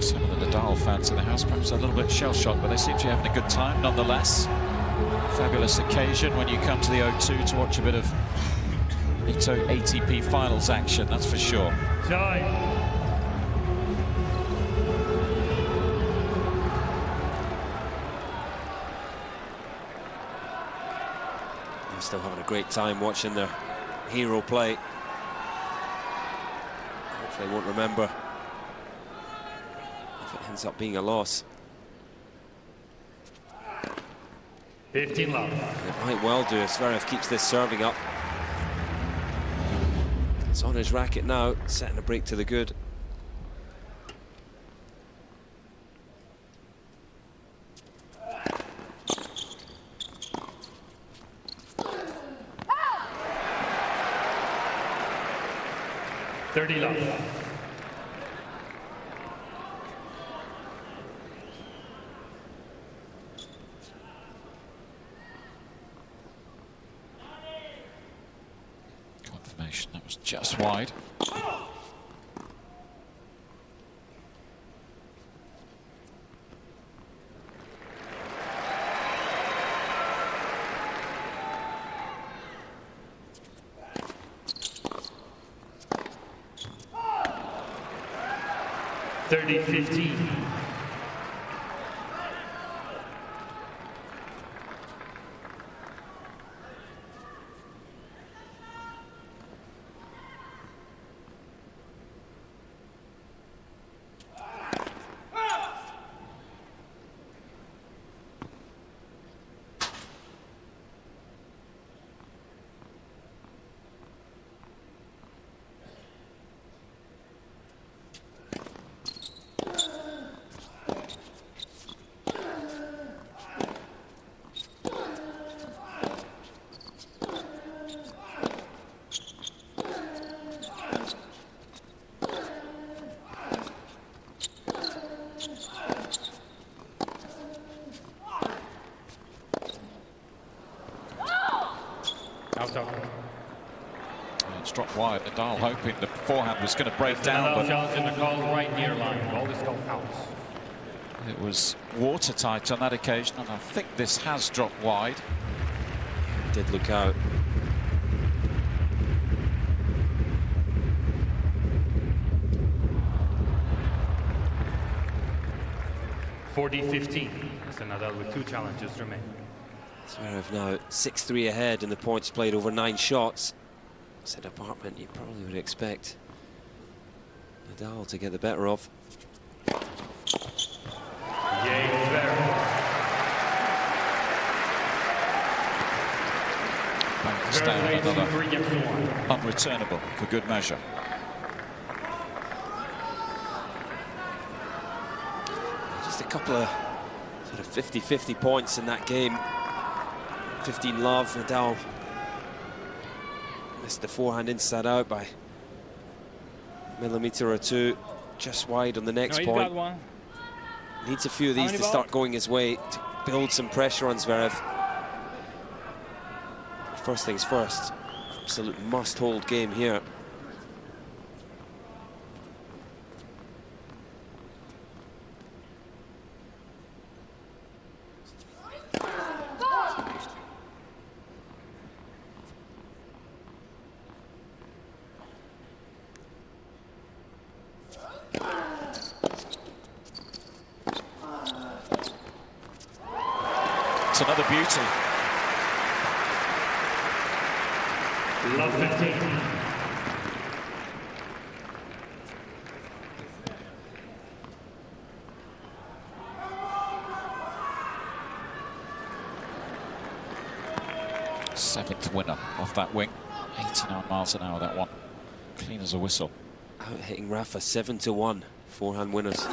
Some of the Nadal fans in the house perhaps a little bit shell-shocked, but they seem to be having a good time nonetheless. Fabulous occasion when you come to the O2 to watch a bit of Nitto ATP Finals action, that's for sure. Tie. They're still having a great time watching their hero play. Hopefully they won't remember if it ends up being a loss. 15-love. It might well do if Zverev keeps this serving up. It's on his racket now, setting a break to the good. $30. Confirmation, that was just wide. $30-15. It's dropped wide. Nadal hoping the forehand was going to break down, Nadal but challenging the call right near line. Ball is called out. it was watertight on that occasion, and I think this has dropped wide. It did look out. $40-15. So Nadal with 2 challenges remaining. Zverev now 6-3 ahead in the points played over 9 shots. Said apartment, you probably would expect Nadal to get the better of. Yay, Zverev. Banks down another unreturnable for good measure. Just a couple of sort of 50-50 points in that game. 15-love, Nadal missed the forehand inside out by a millimetre or 2, just wide on the next point. Needs a few of these to start going his way to build some pressure on Zverev. First things first, absolute must-hold game here. It's another beauty. Love 15. Seventh winner off that wing. 89 miles an hour, that one. Clean as a whistle. Out hitting Rafa 7-1. Forehand winners.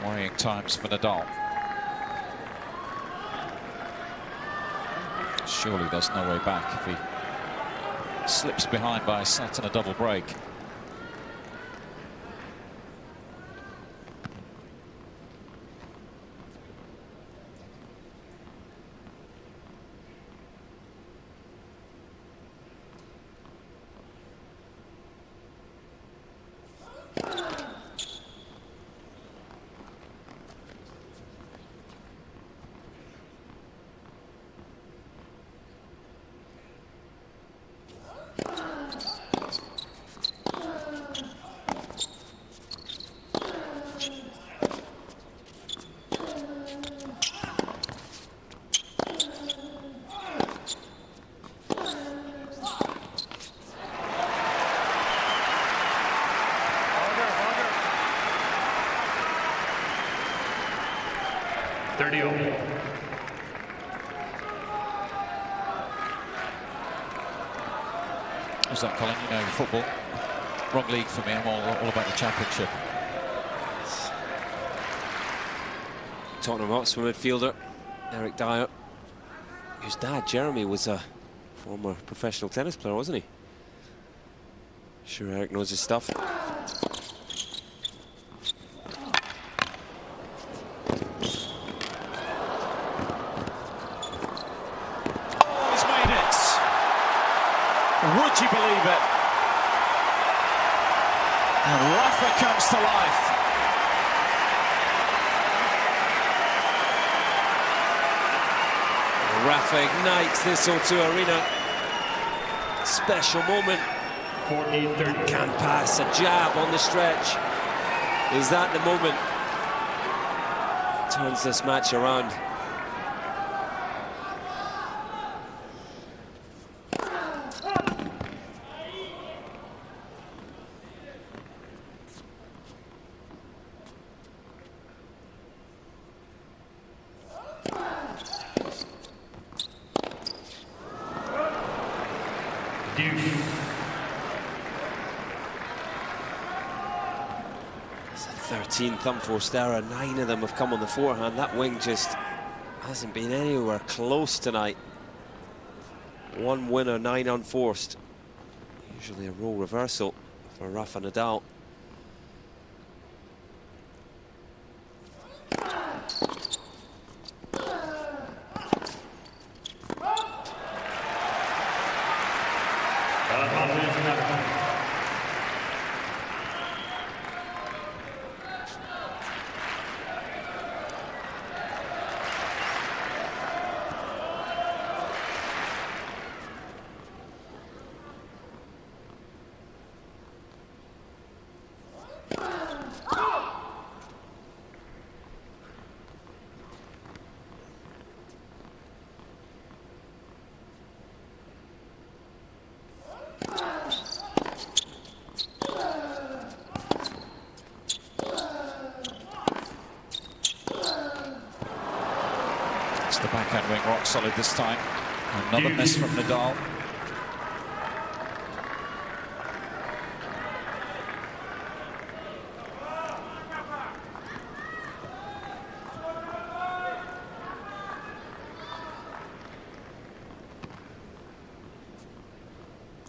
Worrying times for Nadal. Surely there's no way back if he slips behind by a set and a double break. What's that, Colin? You know, football. Wrong league for me. I'm all about the championship. Tottenham Hotspur midfielder Eric Dyer, whose dad Jeremy was a former professional tennis player, wasn't he? Sure, Eric knows his stuff. Would you believe it? And Rafa comes to life. Rafa ignites this O2 Arena. Special moment. 40-30. Can pass, a jab on the stretch. Is that the moment? Turns this match around. It's a 13 thumb forced error. 9 of them have come on the forehand. That wing just hasn't been anywhere close tonight. 1 winner, 9 unforced. Usually a role reversal for Rafa Nadal. The backhand wing rock solid this time. Another miss from Nadal.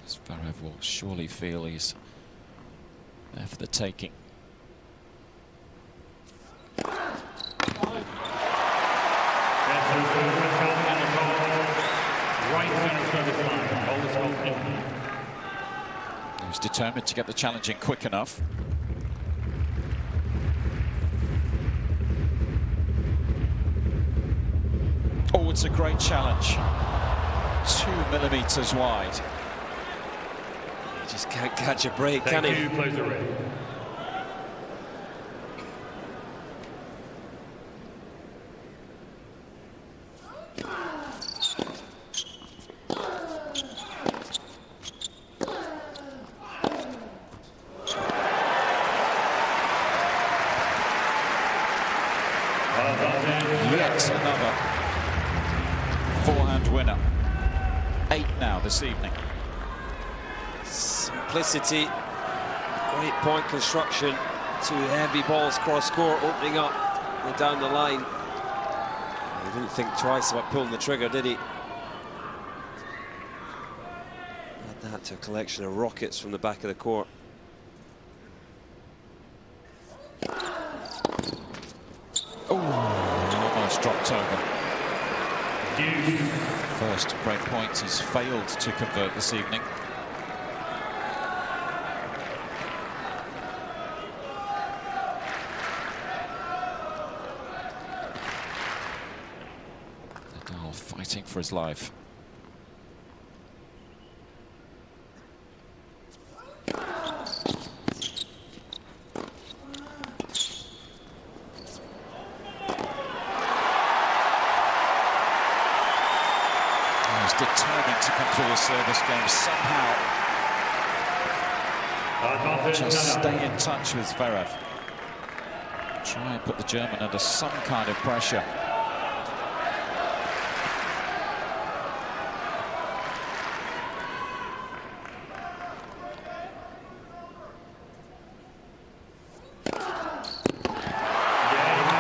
Zverev will surely feel he's there for the taking. He's determined to get the challenge in quick enough. Oh, it's a great challenge. 2 millimeters wide. He just can't catch a break, can he? Thank you, plays the ring. Yet another forehand winner. 8 now this evening. Simplicity, great point construction, 2 heavy balls cross court opening up and down the line. He didn't think twice about pulling the trigger, did he? Add that to a collection of rockets from the back of the court. Oh, almost dropped over. First break point he's failed to convert this evening. Nadal fighting for his life. He's determined to come through the service game somehow. Just stay in touch with Zverev. Try and put the German under some kind of pressure.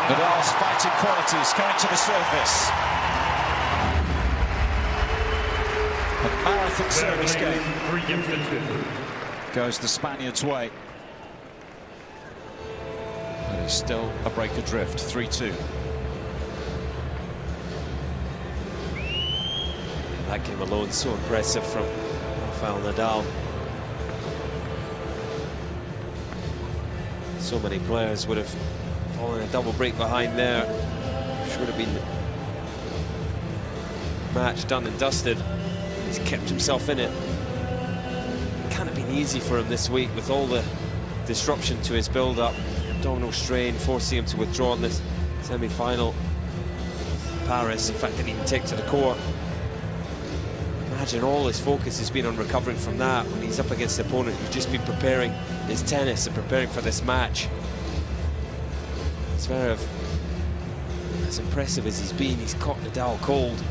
Nadal's fighting qualities coming to the surface. A marathon service game. 3 games to 2. Goes the Spaniard's way. But he's still a break adrift, 3-2. That game alone so impressive from Rafael Nadal. So many players would have fallen a double break behind there. Should have been match done and dusted. He's kept himself in it. Can't have been easy for him this week with all the disruption to his build-up. Abdominal strain forcing him to withdraw in this semi-final. Paris, in fact, didn't even take to the court. Imagine all his focus has been on recovering from that when he's up against the opponent who's just been preparing his tennis and preparing for this match. Zverev, as impressive as he's been, he's caught Nadal cold.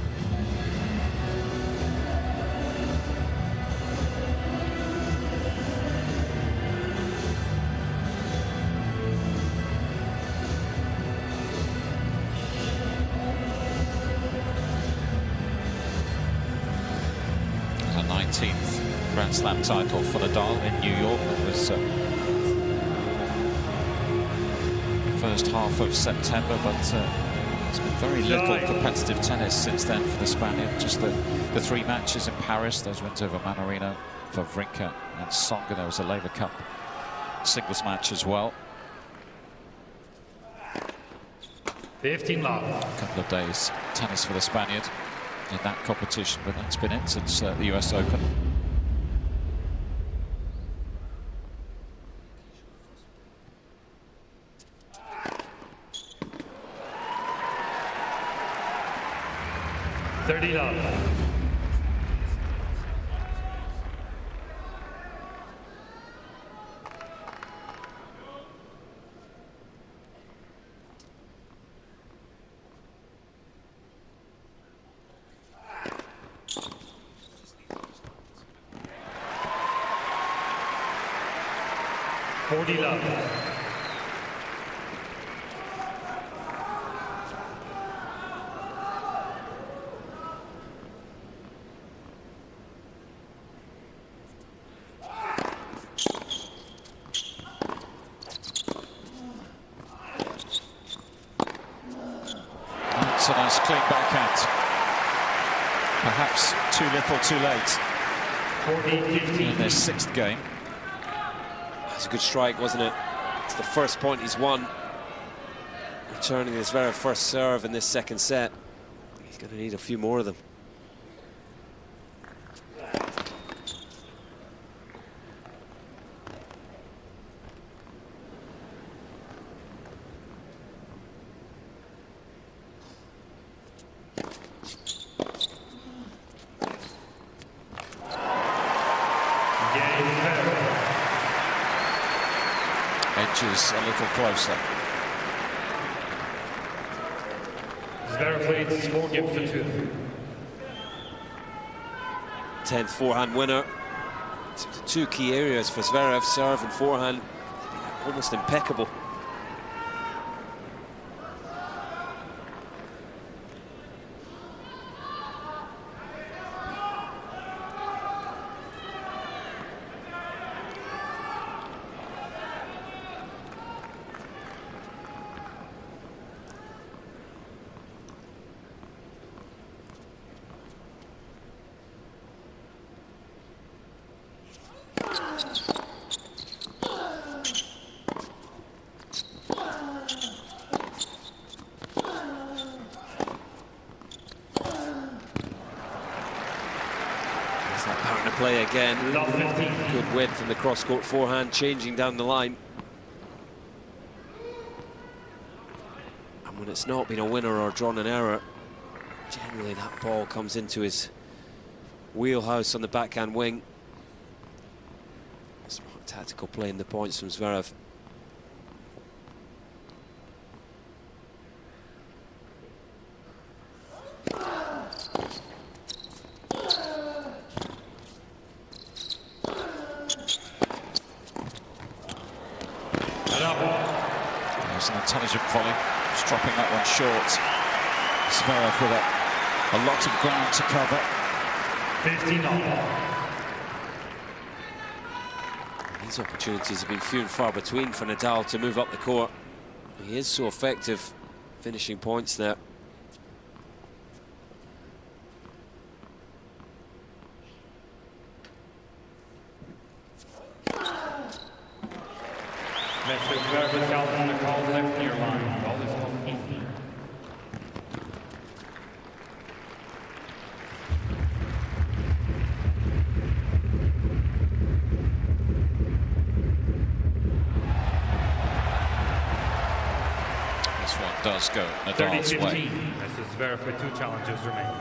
A 19th Grand Slam title for Nadal in New York. It was first half of September, but it's been very little competitive tennis since then for the Spaniard. Just the 3 matches in Paris, those wins over Manarino, Wawrinka and Songa. There was a Laver Cup singles match as well. 15 love. A couple of days tennis for the Spaniard in that competition, but that's been it since the US Open. $30. $40. clean backhand. Perhaps too little, too late. 14-15. In their 6th game. That's a good strike, wasn't it? It's the first point he's won. Returning his very first serve in this 2nd set. He's going to need a few more of them. Edges a little closer. Zverev leads 4 games to 2. 10th forehand winner. Two key areas for Zverev, serve and forehand, almost impeccable. That partner play again. Good width in the cross-court forehand, changing down the line. And when it's not been a winner or drawn an error, generally that ball comes into his wheelhouse on the backhand wing. Smart tactical play in the points from Zverev. There's an intelligent volley, just dropping that one short. Zverev with a lot of ground to cover. 15-all. These opportunities have been few and far between for Nadal to move up the court. He is so effective finishing points there. Mr. Zverev out on the call left near line. Ball is called 18. This one does go Nadal's 30-15. way. Mr. Zverev with 2 challenges remaining.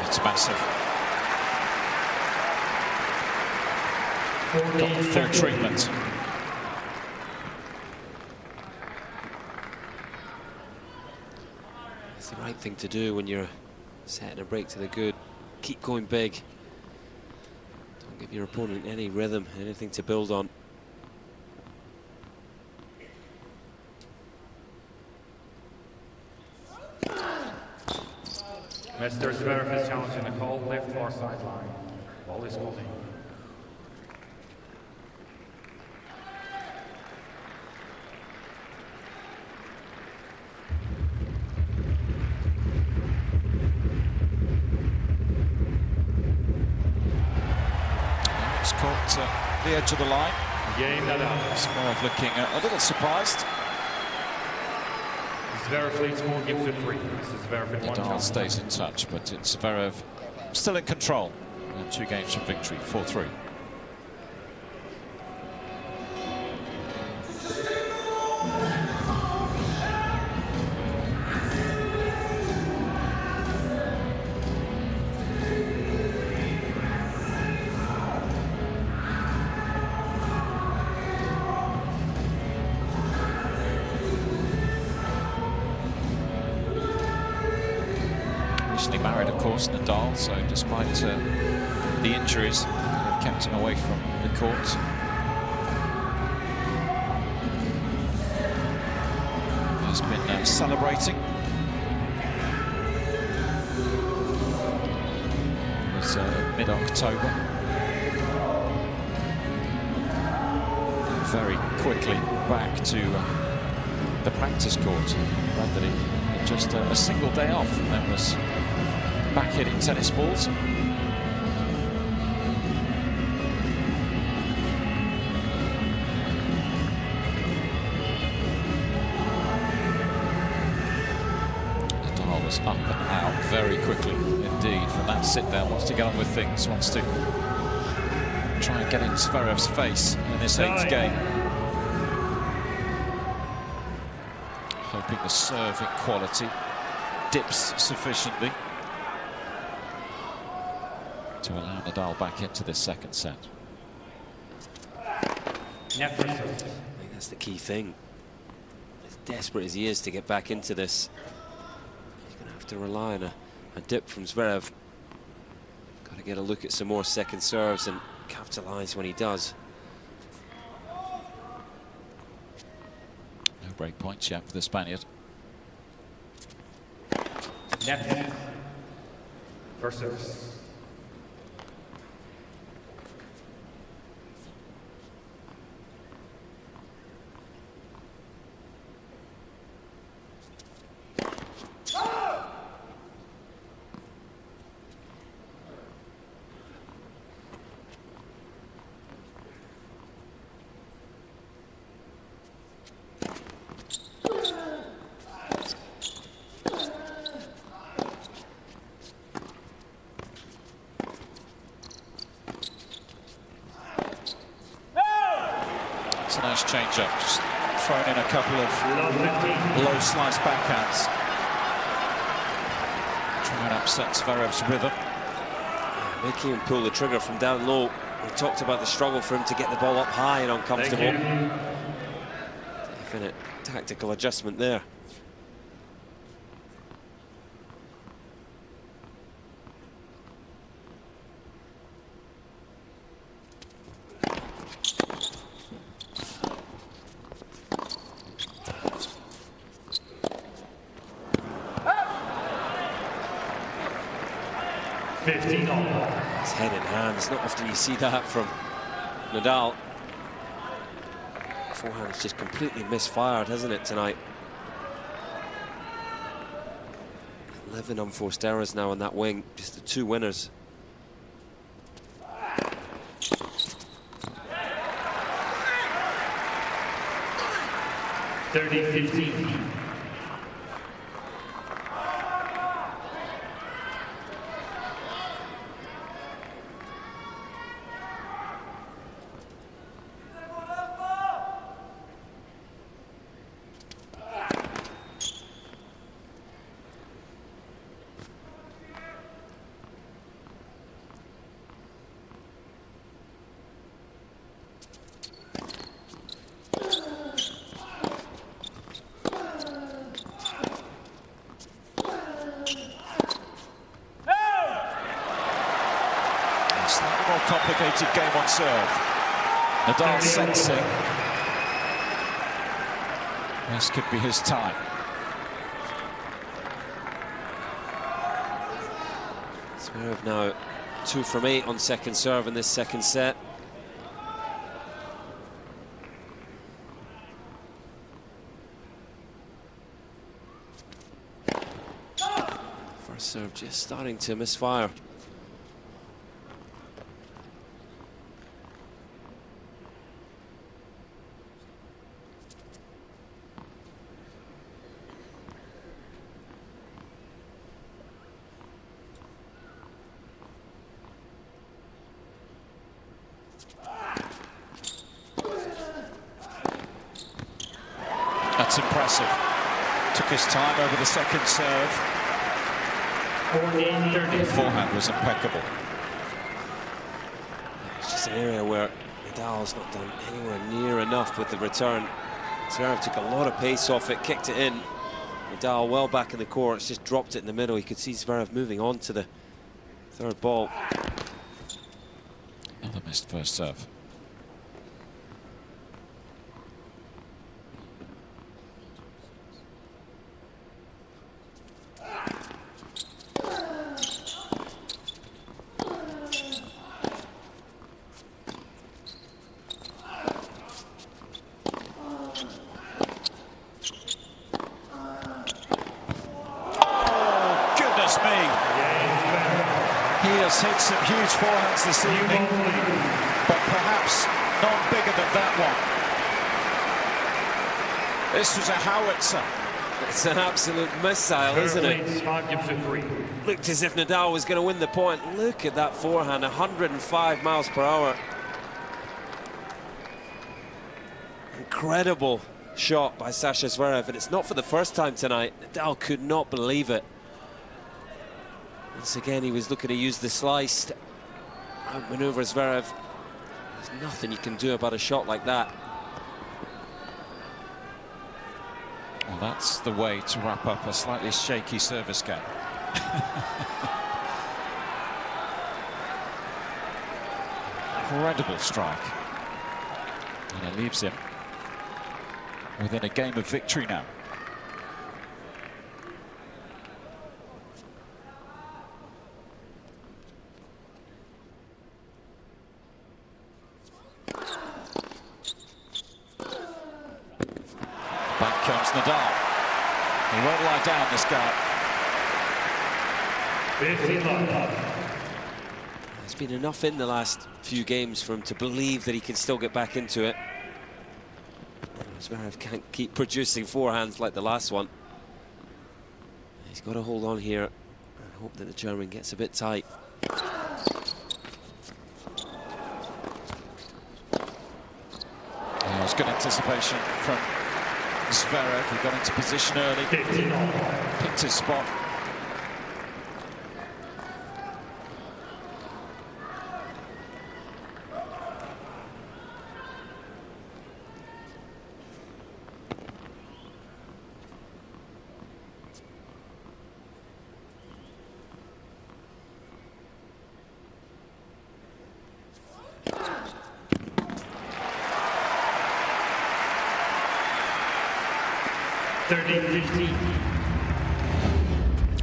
It's massive. Got the 3rd treatment. It's the right thing to do when you're setting a break to the good. Keep going big. Don't give your opponent any rhythm, anything to build on. Mr. Zverev is challenging the call left far sideline. Ball is holding. the edge of the line. Game Nadal. Zverev looking a little surprised. Zverev leads 4 games to 3. This is Zverev in 1 Nadal time. stays in touch, but it's Zverev still in control. 2 games from victory, 4-3. Recently married, of course, Nadal, so despite the injuries that have kept him away from the court. He's been celebrating. It was mid-October. Very quickly back to the practice court. Glad that he had just a single day off and then was back hitting tennis balls. Nadal was up and out very quickly indeed from that sit down. Wants to get on with things, wants to try and get in Zverev's face in this 8th game. Hoping the serving quality dips sufficiently to allow Nadal back into this 2nd set. Net for service. I think that's the key thing. As desperate as he is to get back into this, he's going to have to rely on a dip from Zverev. Got to get a look at some more second serves and capitalise when he does. No break points yet for the Spaniard. Net for service. It's a nice change-up, just thrown in a couple of low slice backhands. Try and upset Zverev's rhythm. Yeah, making him pull the trigger from down low. We talked about the struggle for him to get the ball up high and uncomfortable. Definite tactical adjustment there. It's head in hand. It's not often you see that from Nadal. Forehand's just completely misfired, hasn't it, tonight? 11 unforced errors now on that wing. Just the 2 winners. $30-15. Slightly more complicated game on serve. Nadal sensing this could be his time. Zverev now 2 from 8 on second serve in this 2nd set. First serve just starting to misfire. That's impressive. Took his time over the second serve. 14-30. Forehand was impeccable. It's just an area where Nadal's not done anywhere near enough with the return. Zverev took a lot of pace off it, kicked it in. Nadal well back in the court, just dropped it in the middle. You could see Zverev moving on to the third ball. Another missed first serve. Hit some huge forehands this evening, but perhaps none bigger than that one. This was a howitzer. It's an absolute missile, isn't it? 5-3. Looked as if Nadal was going to win the point. Look at that forehand, 105 miles per hour. Incredible shot by Sasha Zverev, and it's not for the first time tonight. Nadal could not believe it. Once again, he was looking to use the slice, outmaneuver Zverev. There's nothing you can do about a shot like that. Well, that's the way to wrap up a slightly shaky service game. Incredible strike. And it leaves him within a game of victory now. Back comes Nadal. He won't lie down, this guy. 15-love. There's been enough in the last few games for him to believe that he can still get back into it. Zverev can't keep producing forehands like the last one. He's got to hold on here and hope that the German gets a bit tight. There was good anticipation from Zverev. He got into position early, picked his spot.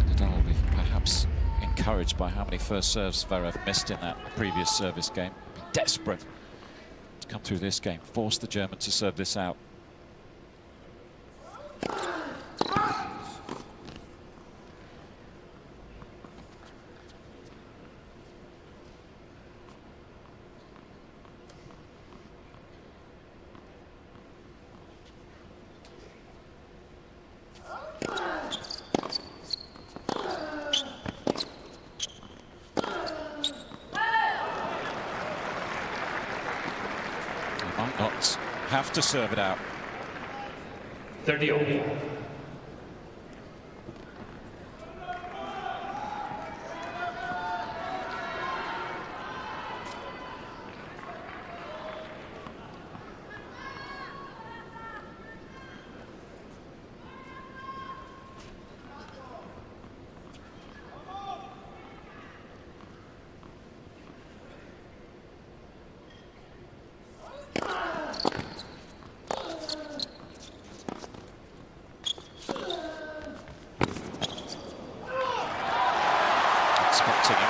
Nadal will be perhaps encouraged by how many first serves Zverev missed in that previous service game. Desperate to come through this game, force the German to serve this out. Might not have to serve it out. 30-all.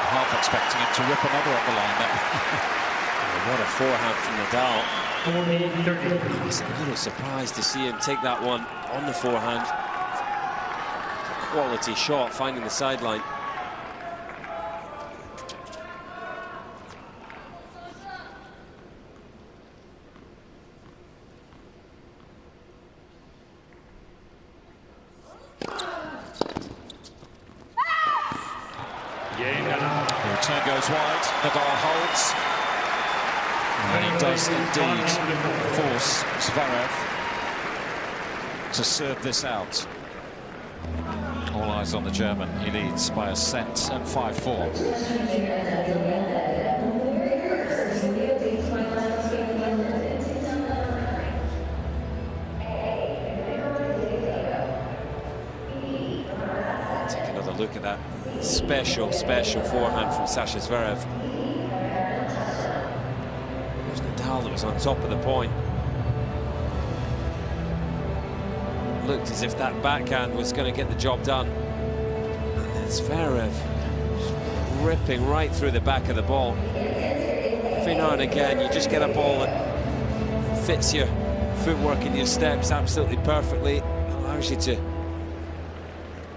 Half expecting him to rip another up the line there. What a forehand from Nadal. 40-30. I was a little surprised to see him take that one on the forehand. Quality shot, finding the sideline. The return goes wide, Nadal holds. And he does indeed force Zverev to serve this out. All eyes on the German. He leads by a set at 5-4. Take another look at that special forehand from Sasha Zverev. It was Nadal that was on top of the point. Looked as if that backhand was going to get the job done. And then Zverev ripping right through the back of the ball. Every now and again, you just get a ball that fits your footwork and your steps absolutely perfectly, allows you to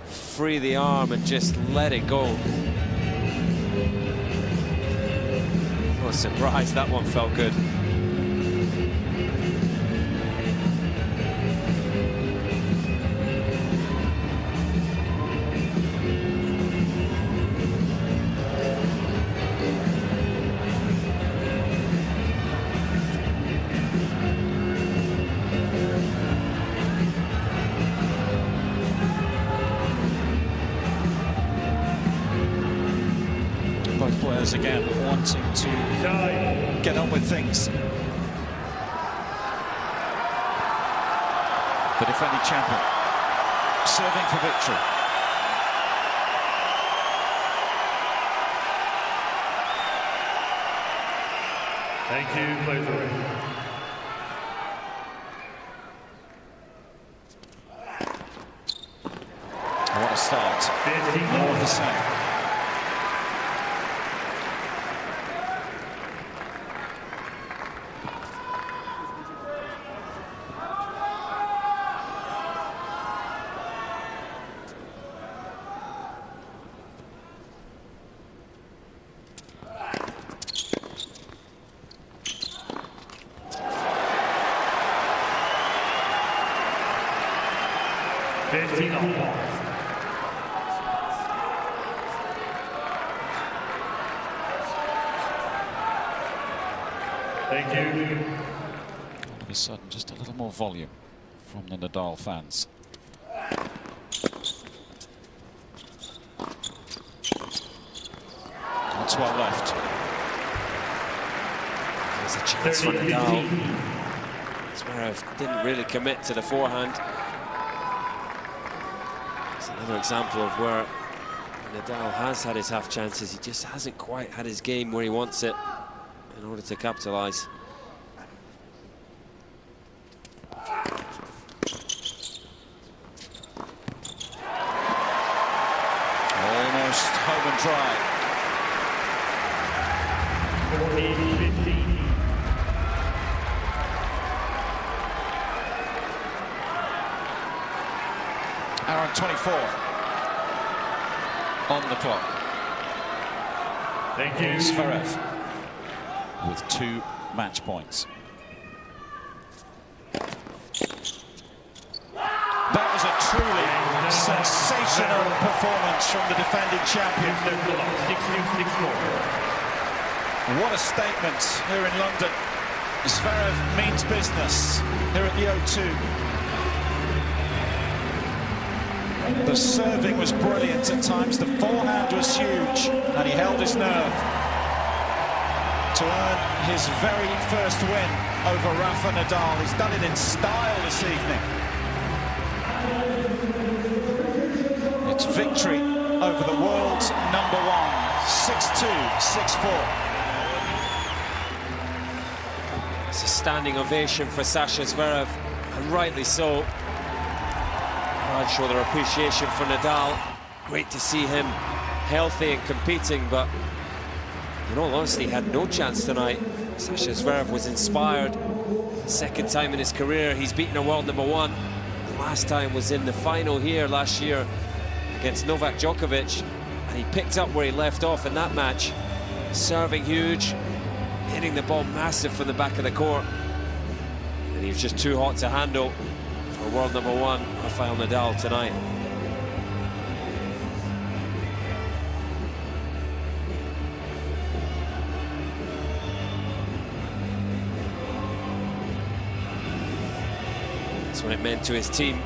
free the arm and just let it go. I was surprised that one felt good. Both players again wanting to get on with things. The defending champion serving for victory. Thank you, please. What a start. More of the same. Thank you. All of a sudden, just a little more volume from the Nadal fans. That's well left. There's a chance for Nadal. Zverev didn't really commit to the forehand. It's another example of where Nadal has had his half chances. He just hasn't quite had his game where he wants it in order to capitalise. Almost home and dry. 14-15. Hour and 24 on the clock. Thank you. Zverev with 2 match points. That was a truly sensational performance from the defending champion. 6-2, 6-4. What a statement here in London. Zverev means business here at the O2. The serving was brilliant at times, the forehand was huge, and he held his nerve to earn his very first win over Rafa Nadal. He's done it in style this evening. It's victory over the world's #1, 6-2, 6-4. It's a standing ovation for Sasha Zverev, and rightly so. I'd show their appreciation for Nadal. Great to see him healthy and competing, but in all honesty, he had no chance tonight. Sasha Zverev was inspired. Second time in his career he's beaten a world #1. The last time was in the final here last year against Novak Djokovic, and he picked up where he left off in that match. Serving huge, hitting the ball massive from the back of the court, and he was just too hot to handle for world #1 Rafael Nadal tonight. That's what it meant to his team.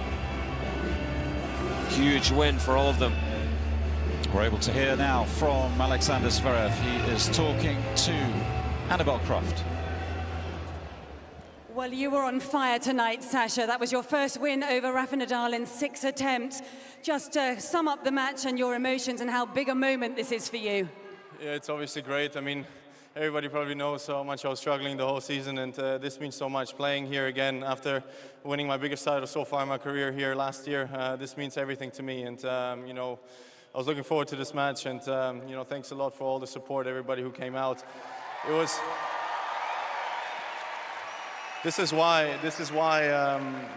Huge win for all of them. We're able to hear now from Alexander Zverev. He is talking to Annabel Croft. Well, you were on fire tonight, Sasha. That was your first win over Rafa Nadal in 6 attempts. Just sum up the match and your emotions and how big a moment this is for you. Yeah, it's obviously great. I mean, everybody probably knows how much I was struggling the whole season, and this means so much. Playing here again after winning my biggest title so far in my career here last year, this means everything to me. And, you know, I was looking forward to this match, and, you know, thanks a lot for all the support, everybody who came out. It was... This is why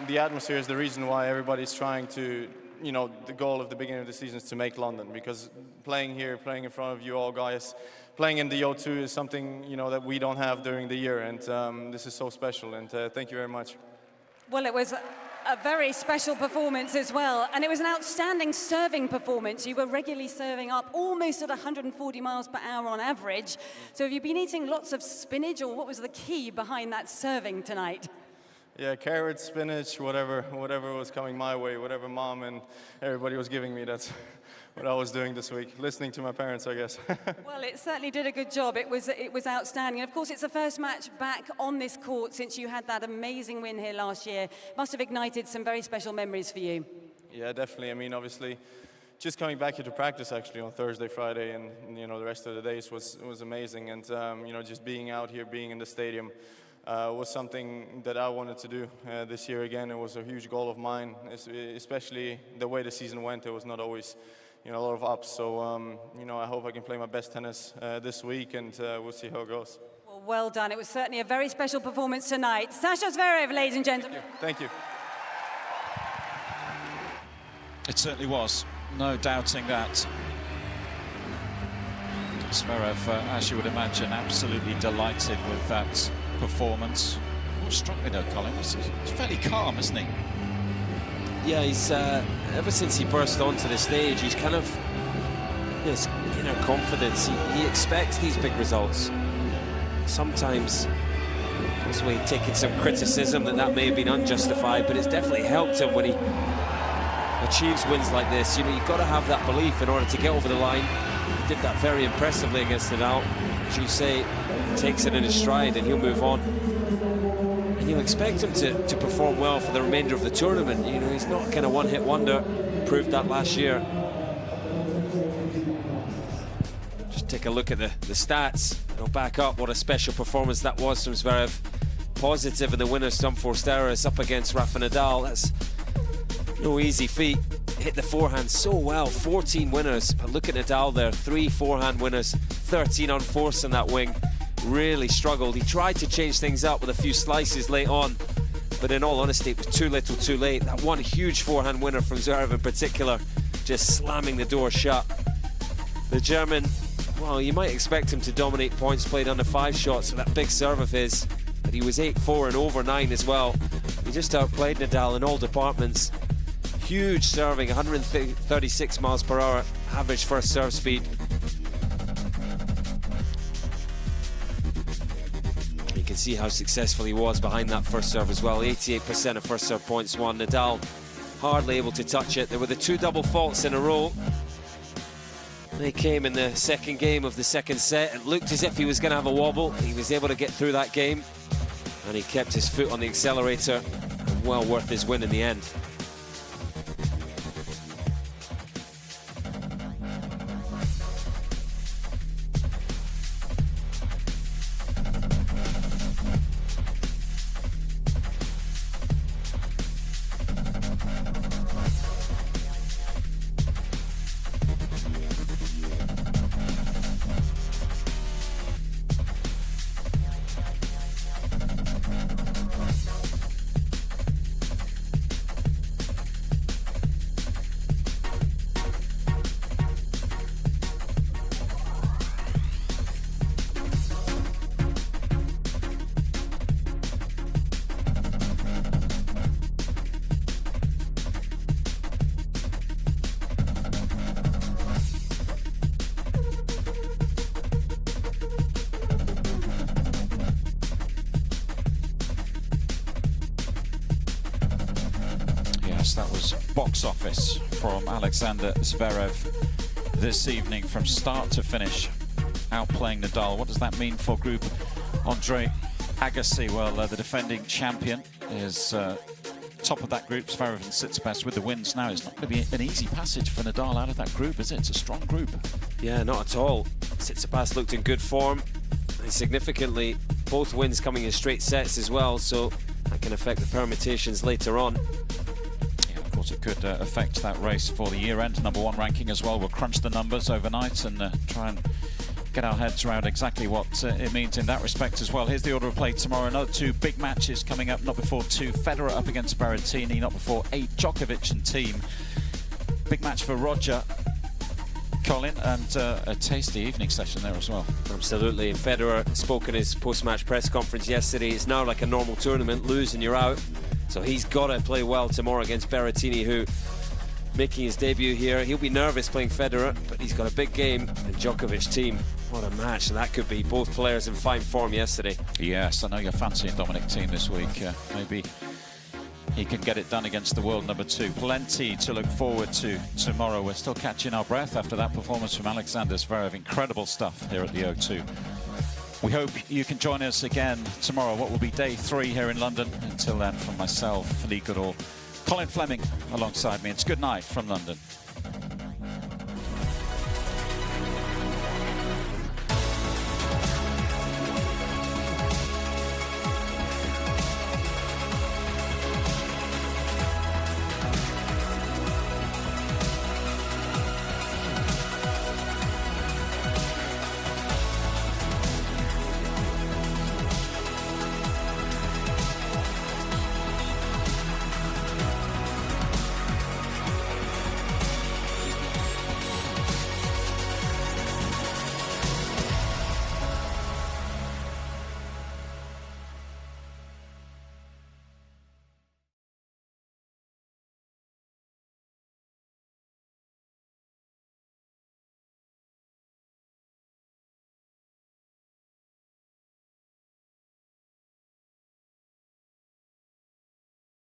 the atmosphere is the reason why everybody's trying to, you know, the goal of the beginning of the season is to make London, because playing here, playing in front of you all guys, playing in the O2 is something, you know, that we don't have during the year, and this is so special, and thank you very much. Well, it was a very special performance as well, and it was an outstanding serving performance. You were regularly serving up almost at 140 miles per hour on average. So have you been eating lots of spinach, or what was the key behind that serving tonight? Yeah, carrots, spinach, whatever was coming my way, whatever mom and everybody was giving me, that's what I was doing this week, listening to my parents, I guess. Well, it certainly did a good job. It was outstanding. And of course, it's the first match back on this court since you had that amazing win here last year. Must have ignited some very special memories for you. Yeah, definitely. I mean, obviously, just coming back here to practice actually on Thursday, Friday, and you know, the rest of the days was amazing. And you know, just being out here, being in the stadium, was something that I wanted to do this year again. It was a huge goal of mine, especially the way the season went. It was not always, you know, a lot of ups. So, you know, I hope I can play my best tennis this week, and we'll see how it goes. Well done. It was certainly a very special performance tonight. Sasha Zverev, ladies and gentlemen. Thank you. It certainly was. No doubting that. Zverev, as you would imagine, absolutely delighted with that performance. What struck me though, Colin, he's fairly calm, isn't he? Yeah, he's ever since he burst onto the stage, he's kind of this inner confidence. He expects these big results. Sometimes, obviously, taking some criticism that may have been unjustified, but it's definitely helped him when he achieves wins like this. You know, you've got to have that belief in order to get over the line. He did that very impressively against Nadal. As you say, takes it in his stride and he'll move on. And you'll expect him to perform well for the remainder of the tournament. You know, he's not kind of one-hit wonder. Proved that last year. Just take a look at the stats. I'll back up what a special performance that was from Zverev. Positive in the winners' some forced errors up against Rafa Nadal. That's no easy feat. Hit the forehand so well, 14 winners. But look at Nadal there, 3 forehand winners, 13 unforced in that wing. Really struggled. He tried to change things up with a few slices late on, but in all honesty, it was too little too late. That one huge forehand winner from Zverev in particular, just slamming the door shut. The German, well, you might expect him to dominate points played under 5 shots with that big serve of his, but he was 8-4 and over 9 as well. He just outplayed Nadal in all departments. Huge serving, 136 miles per hour average first serve speed. You can see how successful he was behind that first serve as well. 88% of first serve points won. Nadal hardly able to touch it. There were the 2 double faults in a row. They came in the second game of the second set. It looked as if he was going to have a wobble. He was able to get through that game, and he kept his foot on the accelerator, and well worth his win in the end. That was box office from Alexander Zverev this evening from start to finish, outplaying Nadal. What does that mean for Group Andre Agassi? Well, the defending champion is top of that group. Zverev and Tsitsipas with the wins now. It's not going to be an easy passage for Nadal out of that group, is it? It's a strong group. Yeah, not at all. Tsitsipas looked in good form, and significantly both wins coming in straight sets as well, so that can affect the permutations later on. Yeah, of course it could affect that race for the year-end #1 ranking as well. We'll crunch the numbers overnight and try and get our heads around exactly what it means in that respect as well. Here's the order of play tomorrow. Another 2 big matches coming up. Not before 2, Federer up against Berrettini. Not before 8, Djokovic and team. Big match for Roger, Colin, and a tasty evening session there as well. Absolutely. And Federer spoke in his post-match press conference yesterday. It's now like a normal tournament, lose and you're out. So he's got to play well tomorrow against Berrettini, who making his debut here. He'll be nervous playing Federer, but he's got a big game. And Djokovic team, what a match. And that could be both players in fine form yesterday. Yes, I know you're fancying Dominic Thiem this week. Maybe he can get it done against the world #2. Plenty to look forward to tomorrow. We're still catching our breath after that performance from Alexander Zverev. Incredible stuff here at the O2. We hope you can join us again tomorrow, what will be day 3 here in London. Until then, from myself, Lee Goodall, Colin Fleming alongside me. It's good night from London.